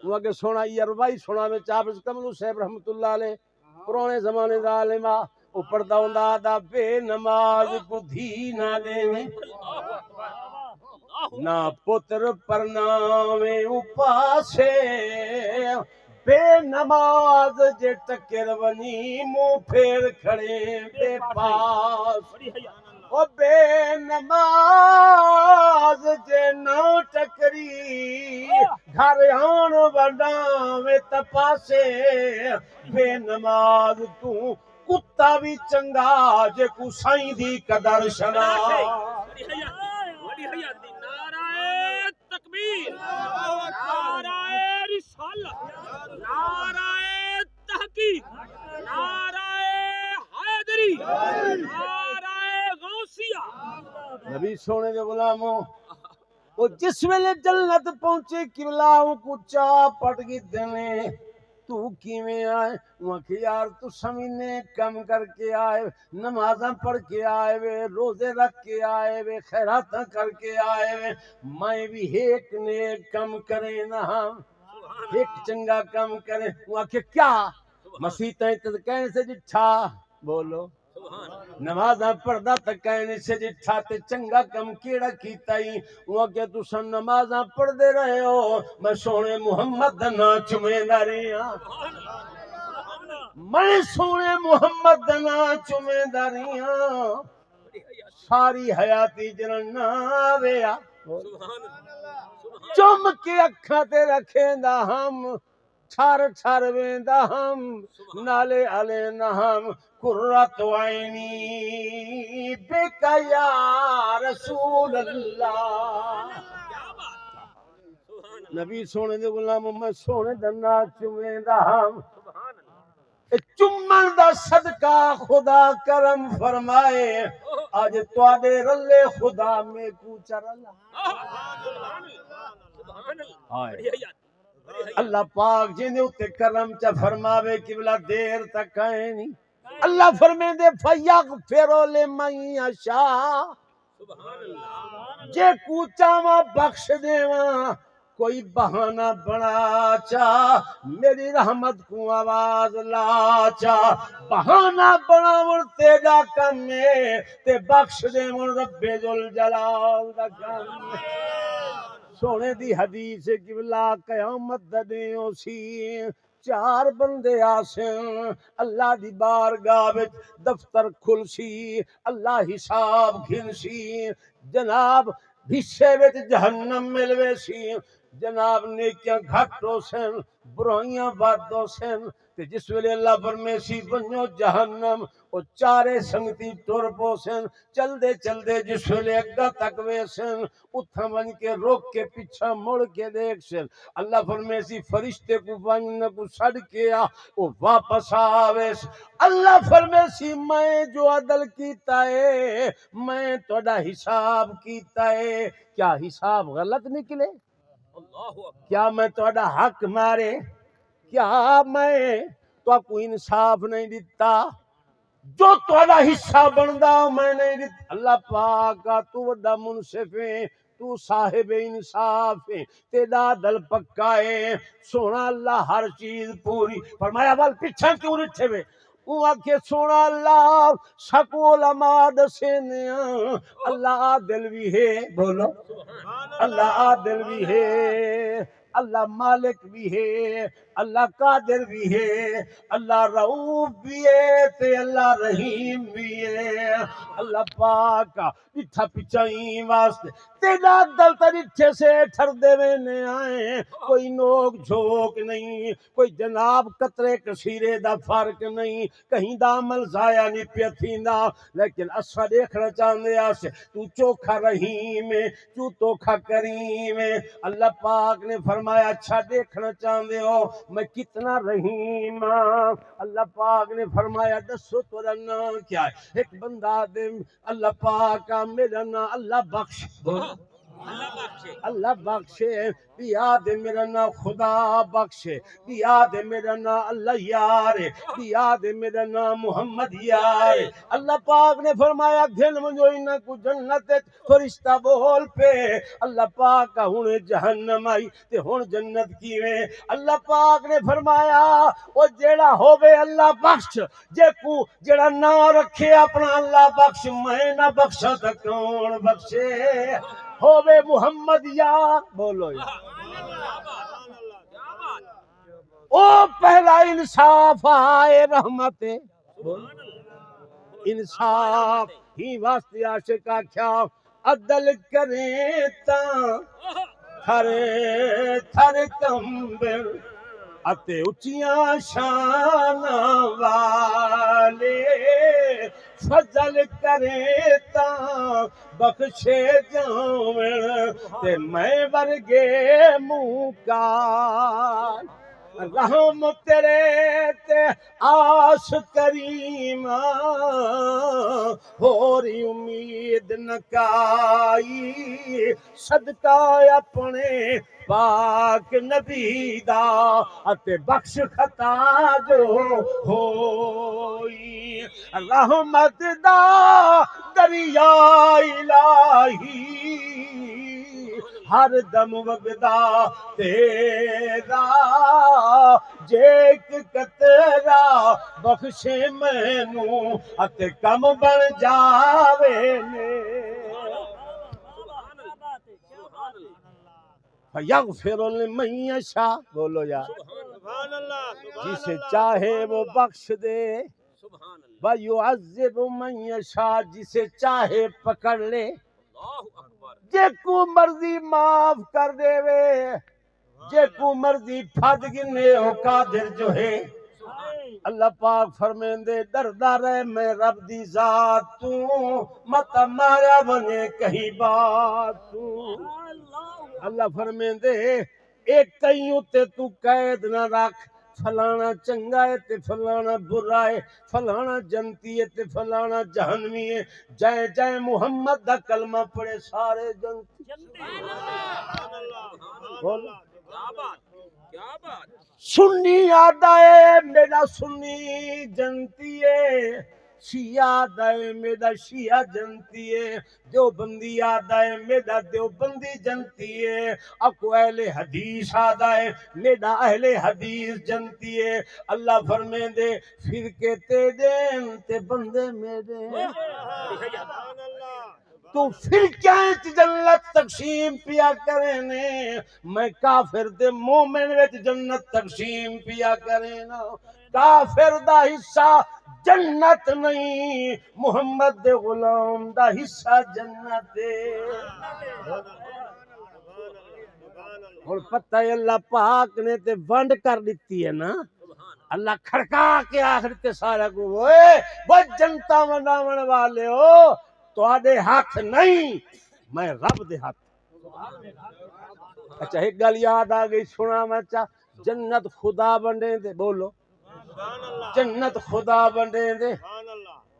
وہ اگے سنائیے ربائی سنا میں چاپس کملو صاحب رحمت اللہ علیہ پرانے زمانے دا عالمہ او پردہ ہوندا دا بے نماز کو دھی نہ دے نہ پتر پرناوے اپاسے بے نماز جے ٹکر ونی منہ پھیر کھڑے بے پاس او بے نماز جے نہ ٹکری گھر آن ونڈاوے تپاسے بے نماز تو کتا بھی چنگا جے کو سائیں دی قدر شنا نعرہ تکبیر، نعرہ رسالت، نعرہ تحقیق، نعرہ حیدری، نعرہ غوثیہ۔ نبی سونے دے غلاموں وہ جس ویلے جنت پہنچے قبلہ کو چا پٹ گئی دینے تو کیویں آئے وہاں کہ یار تو سمینے کم کر کے آئے نمازاں پڑھ کے آئے وے روزے رکھ کے آئے وے خیراتاں کر کے آئے وے میں بھی ایک نیک کم کرے نہ ہم ایک چنگا کم کرے وہاں کہ کیا مسیح تائیں کہنے سے جٹھا بولو نمازاں پڑھدا تے کہنے سے جٹھا تے چنگا کم کیڑا کیتا ہی وہ کہ تساں نمازاں پڑھ دے رہے ہو میں سونے محمد دا نام چومیندا رہیا میں سونے محمد دا نام چومیندا رہیا ساری حیاتی جنن نہ آویا چم کے اکھاں تے رکھیندا ہم چھر چھر ویندا ہم نالے علی نہ ہم قرۃ عینی بک یا رسول اللہ نبی سونے دے غلام میں سونے دا نام چومیندا ہم چمن دا صدقہ خدا کرم فرمائے آج تواڈے رلے خدا میں کوچا رلا اللہ پاک جن دے اوتے کرم چا فرماوے قبلہ دیر تک آئے نہیں اللہ فرمے دے فیغفر لمن یشاء جے کوچا وا بخش دیواں کوئی بہانہ بنا چا میری رحمت کو آواز لا چا بہانہ بناون تیرا کم ہے تے بخش دیون رب ذوالجلال دا کم سونے دی حدیث قبلہ قیامت دا دیو سی چار بندے آسن اللہ دی بارگاہ وچ دفتر کھل سی اللہ حساب گھن سی جناب حصے وچ جہنم ملوے سی جناب نیکیاں گھٹ ہو سن برائیاں بد ہو سن تے جس ویلے اللہ فرمے سی بنو جہنم او چارے سنگتی ٹر پو سن چل دے جس ویلے اگا تک وے سن اتھا ون کے روک کے پیچھا مڑ کے دیکھ سن اللہ فرمے سی فرشتے کو ون کو چھڑ کے آ او واپس آوے اللہ فرمے سی میں جو عدل کیتا ہے میں تہاڈا حساب کیتا ہے کیا حساب غلط نکلے کیا میں تہاڈا حق مارے کیا میں تو کو انصاف نہیں دیتا جو تہاڈا حصہ بندا میں نہیں دیتا اللہ پاک تو وڈا منصف ہے تو صاحب انصاف ہے تیرا دل پکا ہے سونا اللہ ہر چیز پوری فرمایا وال پیچھے کیوں رٹھے وے وہ آکھے سونا اللہ سکو علماء دسینے اللہ عادل بھی ہے بولو اللہ عادل بھی ہے اللہ مالک بھی ہے اللہ قادر بھی ہے اللہ رؤوف بھی ہے تے اللہ رحیم بھی ہے اللہ پاک اٹھا پچھائی واسطے تیرا دل تریٹھے سے ٹھر دے وینے آئے کوئی نوک جھوک نہیں کوئی جناب قطرے کثیرے دا فرق نہیں کہیں دا عمل ضائع نہیں پیا تھیندا لیکن اسا دیکھنا چاہندے آسے تو چوکھا رحیم ہے تو توکھا کریم ہے اللہ پاک نے فرمایا اچھا دیکھنا چاہندے ہو میں کتنا رحیم ہاں اللہ پاک نے فرمایا دسو تیرا نام کیا ہے ایک بندہ دے اللہ پاک کا میرا نام اللہ بخش اللہ بخشے اللہ بخشے یاد میرا نا خدا بخشے یاد میرا نا اللہ یار یاد میرا نا محمد یار اللہ پاک نے فرمایا گھن منجو انہاں کو جنت فرشتہ بول پہ اللہ پاک کا ہن جہنم آئی تے ہن جنت کیویں اللہ پاک نے فرمایا او جیڑا ہووے اللہ بخش جے کو جیڑا نا رکھے اپنا اللہ بخش میں نہ بخشا تے کون بخشے ہووے محمد یار بولو یا او پہلا انصاف آئے رحمت انصاف ہی واسطے عاشق آکھیا عدل کریں تاں تھرے تھر کمبر اتے اچیاں شاناں والے فضل کریں تاں بخشے جاویں تے میں ورگے منہ کار رحم تیرے تے آس کریمہ ہوری امید نکائی صدقہ اپنے پاک نبی دا اتے بخش خطا جو ہوئی رحمت دا دریا الہی ہر دم وگدا تیرا جیک قطرہ بخشے مینوں اتے کم بن جاوے نے فیغفر لمن یشاء بولو یا سبحان اللہ جسے چاہے وہ بخش دے سبحان اللہ وَيُعَذِّبُ مَن یشاء جسے چاہے پکڑ لے اللہ اکبر جے کو مرضی معاف کر دے وے جے کو مرضی پھد گنے ہو قادر جو ہے اللہ پاک فرمیندے ڈردا رہے میں رب دی ذات تو مت مارا بنے کہیں بات تو اللہ فرمیندے ایک کئیوں تے تو قید نہ رکھ فلانا چنگا ہے تے فلانا برا ہے فلانا جنتی ہے تے فلانا جہنمی ہے جائے جائے محمد دا کلمہ پڑے سارے جنتی بول کیا بات کیا بات سنی آدھا ہے میرا سنی جنتی ہے شیعہ آدھا ہے میرا شیعہ جنتی ہے دیوبندی آدھا ہے میرا دیوبندی جنتی ہے اکو اہل حدیث آدھا ہے میرا اہل حدیث جنتی ہے اللہ فرمے دے فرقے تے دین تے بندے میرے تو پھر کیا جنت تقسیم پیا کرے نے میں کافر دے مومن وچ جنت تقسیم پیا کرے نا کافر دا حصہ جنت نہیں محمد دے غلام دا حصہ جنت ہے اور پتہ ہے اللہ پاک نے تے ونڈ کر دیتی ہے نا اللہ کھڑکا کے آخر تے سارا کو وہ جنتا مناون والے ہو تواڈے ہاتھ نہیں میں رب دے ہاتھ اچھا ایک گل یاد آ گئی سنا میں چا جنت خدا بنڈے دے بولو جنت خدا بنڈے دے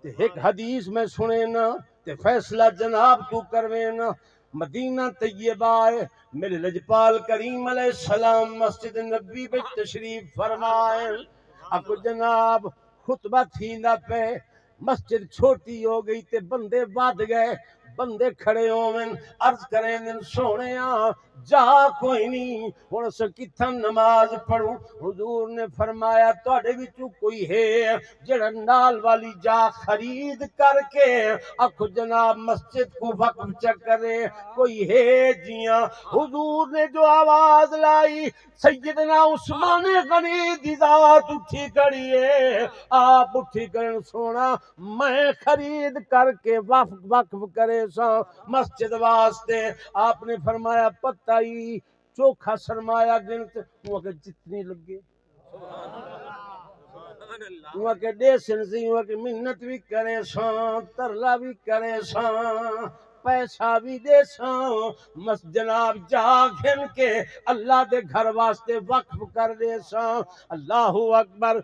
تے ایک حدیث میں سنے نا تے فیصلہ جناب تو کروے نا مدینہ طیبہ ہے میرے لجپال کریم علیہ السلام مسجد نبی میں تشریف فرمائے اکو جناب خطبہ تھیندا پہ مسجد چھوٹی ہو گئی تے بندے بد گئے بندے کھڑے ہوئے عرض کریں دن سونے جا کوئی نہیں ہن اس کتھاں نماز پڑھوں حضور نے فرمایا تواڈے وچوں کوئی ہے جڑا نال والی جا خرید کر کے آکھو جناب مسجد کو وقف چکرے کوئی ہے جیاں حضور نے جو آواز لائی سیدنا عثمان غنی دی ذات اٹھی کھڑی ہے آپ اٹھی کرن سونا میں خرید کر کے وقف کرے سا مسجد واسطے آپ نے فرمایا پتہ ہی چوکھا سرمایہ گنت وہ کہ جتنی لگے وہ کہ دے سنسی وہ کہ منت بھی کرے ساں ترلا بھی کرے ساں پیسہ بھی دے ساں مس جناب جا گھن کے اللہ دے گھر واسطے وقف کر دے ساں اللہ اکبر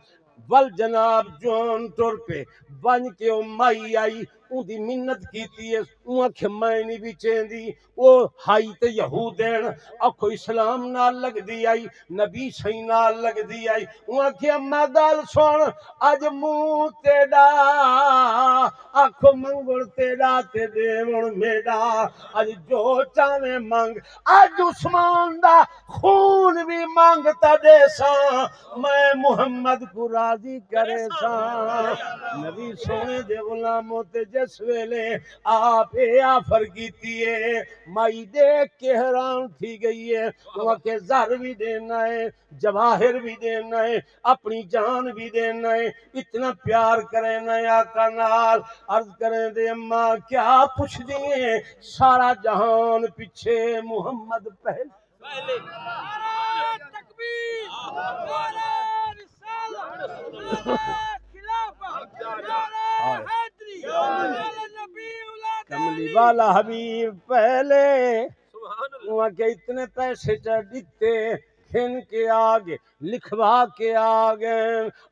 ول جناب جون ٹر پہ بن کے مائی آئی ان دی منت کیتی ہے اون کہ میں نہیں بھی چیندی او ہائی تے یہودین اکھو اسلام نال لگ دی آئی نبی صحیح نال لگ دی آئی اون کہ اما گل سن اج منہ تیڑا اکھ منگل تیڑا تے دیون میڈا اج جو چاہے منگ اج عثمان دا خون بھی مانگتا دے ساں میں محمد کو راضی کرے ساں نبی سونے دے غلاموں تے جس ویلے آپ اے آفر کیتی ہے مائی دیکھ کے حیران تھی گئی ہے وہ کہ زر بھی دینا ہے جواہر بھی دینا ہے اپنی جان بھی دینا ہے اتنا پیار کرے نا آقا نال عرض کریں دے اماں کیا پوچھ دیئے سارا جہان پیچھے محمد پہلے تکبیر کملی والا حبیب پہلے وہاں کے اتنے پیسے دیتے کھن کے آگے لکھوا کے آگے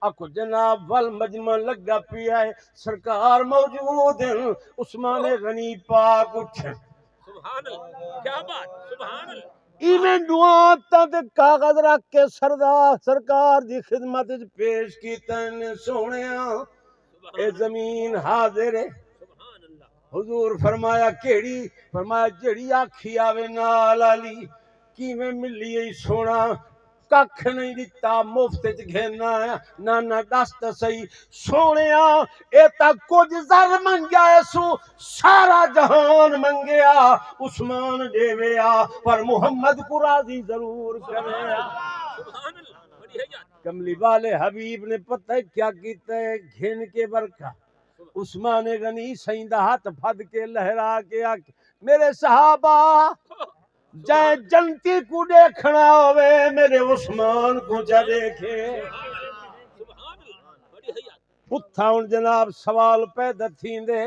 اکو جناب والمجمع لگا پیا ہے سرکار موجود ہیں عثمان غنی پاک اٹھے سبحان اللہ کیا بات سبحان اللہ ایویں دعا تے کاغذ رکھ کے سرکار دی خدمت وچ پیش کیتا نے سونیا اے زمین حاضر ہے سبحان اللہ حضور فرمایا کیڑی فرمایا جڑی آکھی آوے نال علی کیویں ملی ای سونا ککھ نہیں دتا مفت وچ گھینا نہ دس تے صحیح سونیا اے تا کچھ زر منگیا سو سارا جہان منگیا عثمان دیویا پر محمد کو راضی ضرور کرے سبحان اللہ بڑی ہے یاد کملی والے حبیب نے پتہ ہے کیا کیتا ہے گھن کے برکھا عثمان غنی سیندہ ہاتھ پھد کے لہرا کے آکے میرے صحابہ جائے جنتی کو دیکھنا ہوئے میرے عثمان کو جا دیکھے سبحان اللہ بڑی ہے یاد پتھا ان جناب سوال پیدا تھین دے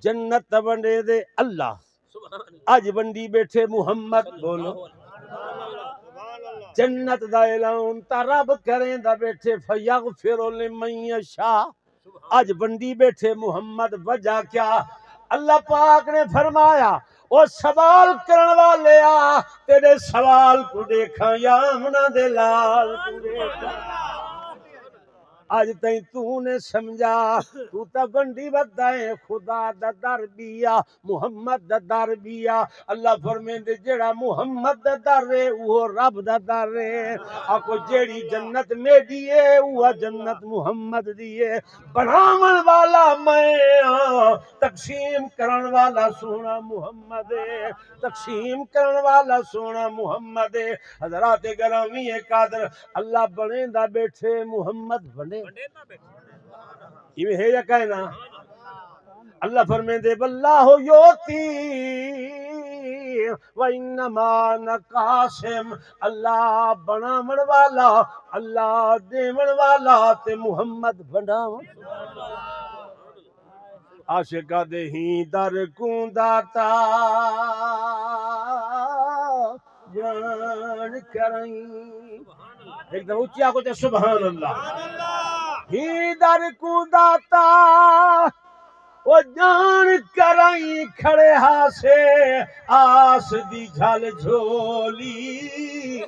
جنت بندے دے اللہ سبحان اللہ آج بندی بیٹھے محمد بولو جنت دا اعلان تا رب کریں دا بیٹھے فیغفر لمن یشاء آج بندی بیٹھے محمد وجہ کیا اللہ پاک نے فرمایا او سوال کرن والے آ تیرے سوال کو دیکھا یا امنا دے لال کو دیکھا آج تائیں تو نے سمجھا تو تا بندی بدائیں خدا دا در بیا محمد دا در بیا اللہ فرمین دے جڑا محمد دا در ہے وہ رب دا در ہے آکو جیڑی جنت میں دیئے وہ جنت محمد دیئے بنامن والا میں تقسیم کرن والا سونا محمد ہے تقسیم کرن والا سونا محمد ہے حضرات گرامی قادر اللہ بنے دا بیٹھے محمد بنے یہ ہے یا کہنا اللہ فرمائے دے واللہ یوتی وَإِنَّمَا نَقَاسِمْ اللہ بنامن والا اللہ دیمن والا تے محمد بنامن عاشقہ دے ہی در کوں داتا جان کریں ایک دم اچھا کو سبحان اللہ ہی در کو داتا وہ جان کریں کھڑے ہاسے آس دی جھل جھولی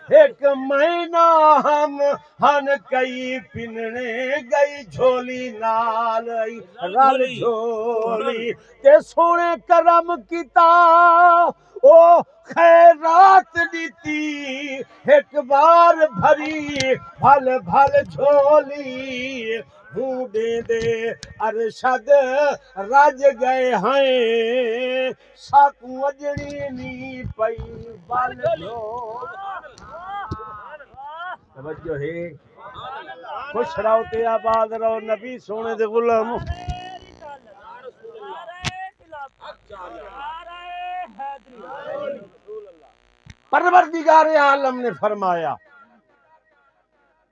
ایک مہینہ ہم ہن کئی پننے گئی جھولی نال رل جھولی تے سونے کرم کیتا او خیرات دیتی ایک بار بھری بھل بھل جھولی ہوں دے دے ارشد رج گئے ہیں ساکو اجڑی نی پئی بل جھولی توجہ ہے خوش رہو تے آباد رہو نبی سونے دے غلام پروردگار عالم نے فرمایا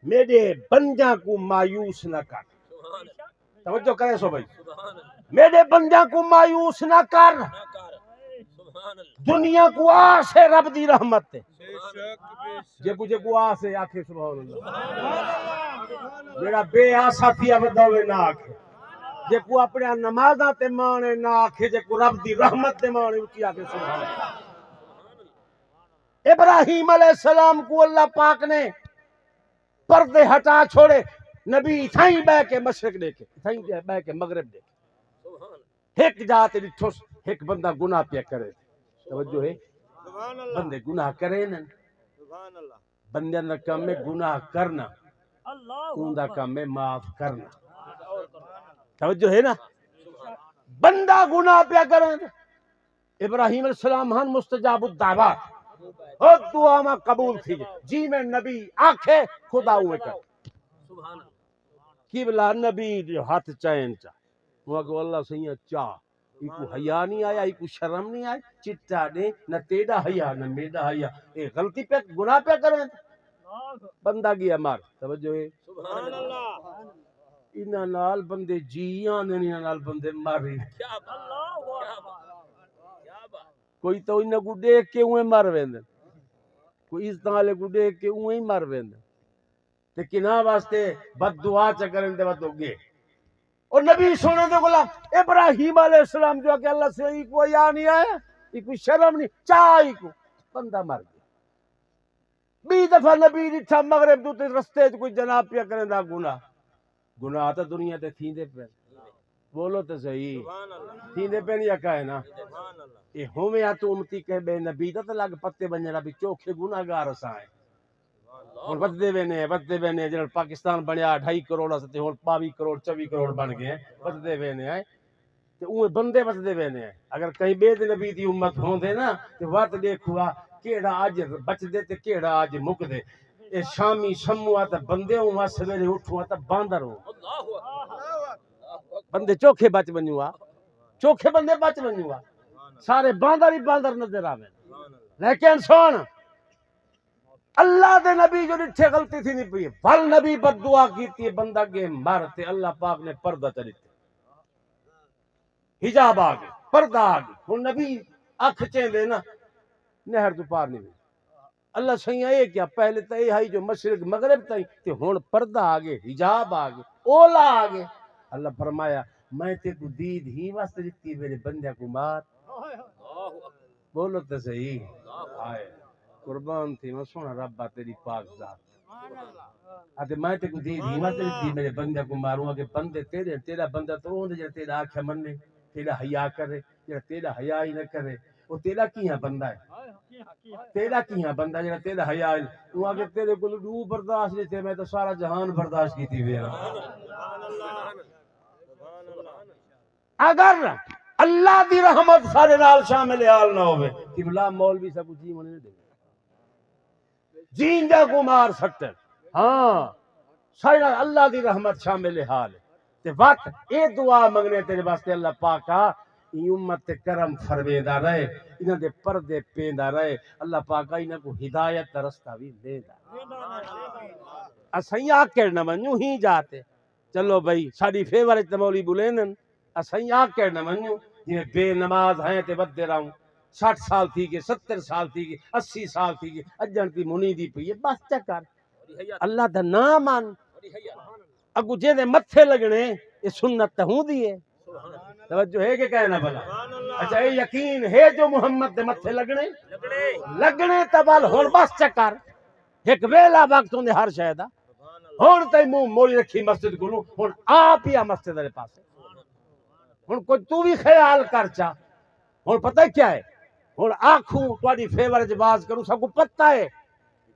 میرے بندیاں کو مایوس نہ کر توجہ کرے سو بھائی میرے بندیاں کو مایوس نہ کر دنیا کو آس ہے رب دی رحمت ہے جے کو آس ہے آکھے سبحان اللہ میرا بے آسا تھی اب دوے نہ آکھے جے کو اپنے نمازاں تے مانے نہ آکھے جے کو رب دی رحمت تے مانے اچھی آکھے سبحان اللہ۔ ابراہیم علیہ السلام کو اللہ پاک نے پردے ہٹا چھوڑے، نبی تھائیں بہ کے مشرق دیکھے، تھائیں بہ کے مغرب دیکھے، ایک جات ڈٹھوس ایک بندہ گناہ پیا کرے، توجہ ہے بندے گناہ کرے نا، بندے دا کام ہے گناہ کرنا، اون دا کام ہے معاف کرنا، توجہ ہے نا، بندہ گناہ پیا کرے، ابراہیم علیہ السلام ہن مستجاب الدعوات، اور دعا میں قبول تھی جی میں نبی آکھے خدا ہوئے کر کی بلا نبی جو ہاتھ چائن چاہ وہ کہ اللہ سیاں چاہ ای کو حیا نہیں آیا ای کو شرم نہیں آئی چٹا نے نہ تیڑا حیا نہ میڈا حیا اے غلطی پہ گناہ پہ کریں بندہ گیا مار توجہ ہے سبحان اللہ انہاں نال بندے جیاں نے انہاں نال بندے مر رہے کیا بات کوئی تو انہاں کو دیکھ کے اوے مر ویندے کوئی اس طرح کو دیکھ کے اوے ہی مر ویندے تے کنا واسطے بد دعا چ کرن تے ود گے اور نبی سونے دے غلام ابراہیم علیہ السلام جو کہ اللہ سے ای کو یا نہیں آیا ای کوئی شرم نہیں چاہی کو بندہ مر گیا بی دفعہ نبی ڈٹھا مغرب تو تے رستے کوئی جناب پیا کرن دا گناہ تو دنیا تے تھیندے پے بولو تے صحیح تھیندے پے یا کہے نا اے ہوویں تو امتی کہ بے نبی تے لگ پتے بننا بھی چوکھے گناہگار اساں ہن ودے وینے جڑا پاکستان بنیا 2.5 کروڑ تے ہن 22 کروڑ 24 کروڑ بن گئے ودے وینے ہیں تے اوے بندے ودے وینے ہیں اگر کہیں بے نبی دی امت ہوندے نا تے وقت دیکھوا کیڑا اج بچ دے تے کیڑا اج مک دے اے شامی شموا تے بندے ہوں سویرے اٹھوا تے باندر ہو بندے چوکھے بچ ونجوا چوکھے بندے بچ ونجوا سارے باندر ہی باندر نظر آویں لیکن سن اللہ دے نبی جو ڈٹھے غلطی تھی نہیں پئی بل نبی بد دعا کیتی ہے بندہ کے مر تے اللہ پاک نے پردہ چ دتا حجاب آ گئے پردہ آ گئی ہن نبی اکھ چیندے نا نہر تو پار نہیں اللہ سیاں اے کیا پہلے تے اے ہی جو مشرق مغرب تئی تے ہن پردہ آ گئے حجاب آ گئے اولا آ گئے اللہ فرمایا میں تے کو دید ہی واسطے دتی میرے بندے کو مار بولو تے صحیح آئے قربان تھی میں سونا ربا تیری پاک ذات اتے میں تے کو دید ہی واسطے دتی میرے بندے کو ماروں کہ بندے تیرا بندہ تو ہوندا جڑا تیرا آکھے مننے تیرا حیا کرے جڑا تیرا حیا ہی نہ کرے وہ تیرا کیاں بندہ ہے تیرا کیاں بندہ جڑا تیرا حیا ہے تو اگے تیرے کول دو برداشت نہیں تے میں تو سارا جہان برداشت کیتی وی اگر اللہ دی رحمت سارے نال شامل حال نہ ہوے کہ بلا مولوی سب جی من نہیں دے جین دا کو مار سکتے ہاں سارے اللہ دی رحمت شامل حال ہے تے وقت اے دعا منگنے تیرے واسطے اللہ پاک ای امت تے کرم فرمیدا رہے انہاں دے پردے پیندا رہے اللہ پاک انہاں کو ہدایت دا رستہ بھی دیندا اسیں آ کے نہ منو ہی جاتے چلو بھائی ساڈی فیور تے مولوی بولینن اسیں آ کے نہ منو جے بے نماز ہیں تے ودے رہوں 60 سال تھی گئے 70 سال تھی گئے 80 سال تھی گئے اجن دی منی دی پئی بس چکر اللہ دا نام مان اگو جے دے متھے لگنے یہ سنت تے ہوندی ہے توجہ ہے کہ کہنا بھلا اچھا یہ یقین ہے جو محمد دے متھے لگنے تبال ہن بس چکر ایک ویلا وقت ہوندے ہر شے دا ہن تے منہ موڑی رکھی مسجد کولوں ہن آپ ہی مسجد دے پاسے ہن کوئی تو بھی خیال کر چا ہن پتہ کیا ہے ہن آکھوں تہاڈی فیور وچ باز کروں سب کو پتہ ہے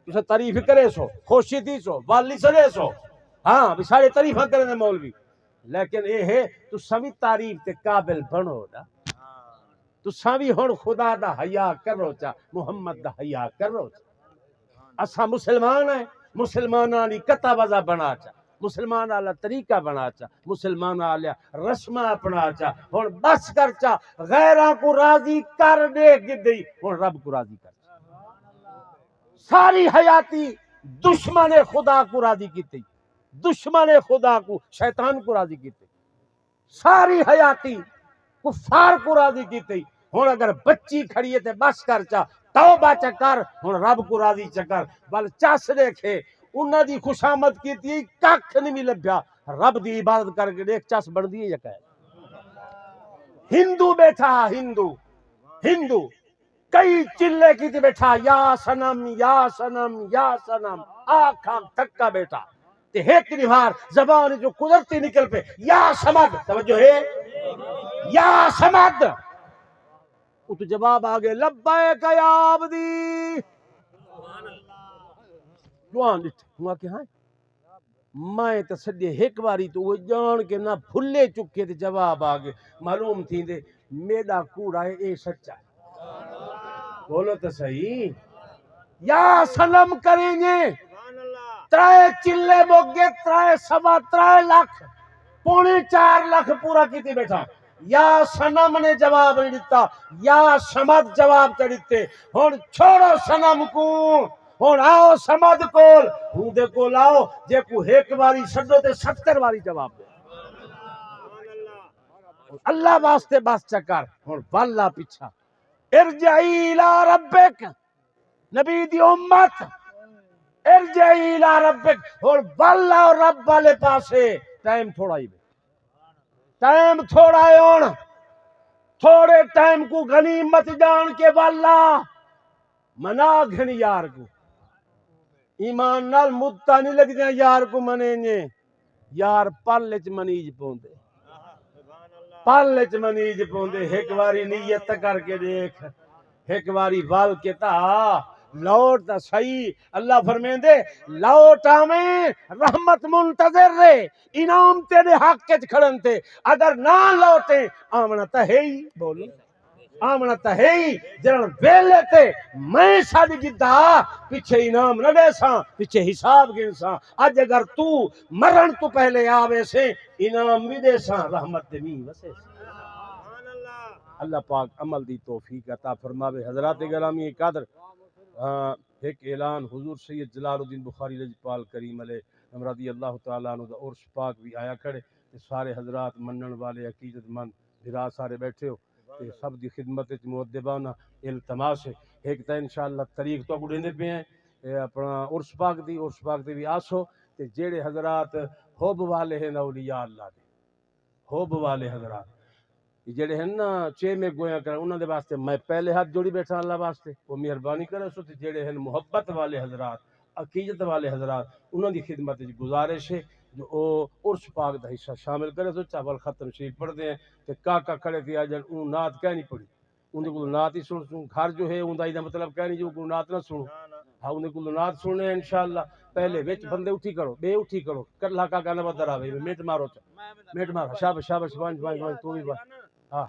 تساں تعریف کرے سو خوشی تھی سو والی سڑے سو ہاں بھی سارے تعریفاں کرنے مولوی لیکن اے ہے تو سبھی تعریف تے قابل بنو نا تو سبھی ہن خدا دا حیا کرو چا محمد دا حیا کرو چا اساں مسلمان ہیں مسلماناں دی قطع وضع بنا چا مسلمان والا طریقہ بنا چا مسلمان والا رسماں اپنا چا ہن بس کر چا غیراں کو راضی کر دے گدی ہن رب کو راضی کر ساری حیاتی دشمن خدا کو راضی کیتی دشمن خدا کو شیطان کو راضی کیتے ساری حیاتی کفار کو راضی کیتے ہن اگر بچی کھڑی ہے تے بس کر چا توبہ چ کر ہن رب کو راضی چ کر بل چس دیکھے انہاں دی خوشامد کیتی ککھ نہیں لبھیا رب دی عبادت کر کے دیکھ چس بن دی ہے ہندو بیٹھا ہندو کئی چلے کی تھی بیٹھا یا سنم یا سنم یا سنم آنکھاں تھکا بیٹھا تے ایک نہار زبان جو قدرتی نکل پہ یا سمد توجہ ہے یا سمد وہ تو جواب آگے لبیک یا عبدی جوان ڈٹھ ہوا کہ ہاں میں تو سدے ایک باری تو وہ جان کے نہ بھلے چکے تے جواب آگے معلوم تھی دے میڈا کوڑا ہے اے سچا ہے بولو تو صحیح یا سنم کریں گے ترائے چلے بوگے ترائے سوا ترائے لاکھ پونے 4 لاکھ پورا کیتی بیٹھا یا سنم نے جواب نہیں دیتا یا سمد جواب تے دیتے ہن چھوڑو سنم کو ہن آؤ سمد کول ہوں دے کول آؤ جے کو ایک باری سدو تے 70 باری جواب دے اللہ واسطے بس چکر ہن واللہ پیچھا ارجعی الی ربک نبی دی امت ارجعی الی ربک ہن واللہ اور رب والے پاسے ٹائم تھوڑا ہی ٹائم تھوڑا ہے ہن تھوڑے ٹائم کو غنیمت جان کے واللہ منا گھن یار کو ایمان نال مدتا نہیں لگ دیا یار کو منیں گے یار پل چ منیج پوندے پل چ منیج پوندے ایک باری نیت کر کے دیکھ ایک باری وال کے تا لوٹ تا صحیح اللہ فرمیندے لوٹ آویں رحمت منتظر رے انعام تیرے حق کے کھڑن تے اگر نہ لوٹے آمنا تا ہے ہی بولو آمنا تا ہے ہی جرن ویلے تے میں ساڑی جدہ پیچھے انعام نہ دے ساں پیچھے حساب گن ساں آج اگر تو مرن تو پہلے آوے سے انعام بھی دے ساں رحمت دے نہیں وسے اللہ پاک عمل دی توفیق عطا فرماوے حضرات گرامی قدر ایک اعلان حضور سید جلال الدین بخاری لجپال کریم علیہ رضی اللہ تعالیٰ عنہ دا عرس پاک بھی آیا کھڑے سارے حضرات منن والے عقیدت مند بھرا سارے بیٹھے ہو سب دی خدمت مؤدبانہ التماس ہے ایک تا انشاءاللہ طریق تو گڑھنے پہ ہیں اپنا عرس پاک دی بھی آسو تے جیڑے حضرات حب والے ہیں اولیاء اللہ دے حب والے حضرات جڑے ہیں نا چے میں گویا کر انہاں دے واسطے میں پہلے ہاتھ جوڑی بیٹھا اللہ واسطے وہ مہربانی کرے سو تے جڑے ہیں محبت والے حضرات عقیدت والے حضرات انہاں دی خدمت وچ گزارش ہے جو او عرس پاک دا حصہ شامل کرے سو چاول ختم شریف پڑھ دیں تے کاکا کھڑے تھی اجن اون نعت کہہ نہیں پڑھی ان کو نعت ہی سن گھر جو ہے اون دا مطلب کہہ نہیں جو کو نعت نہ سنو ہاں ان کو نعت سننے انشاءاللہ پہلے وچ بندے اٹھی کرو بے اٹھی کرو کلا کاکا نہ بدر آوے منٹ مارو منٹ مارو شاباش شاباش وان تو بھی ہاں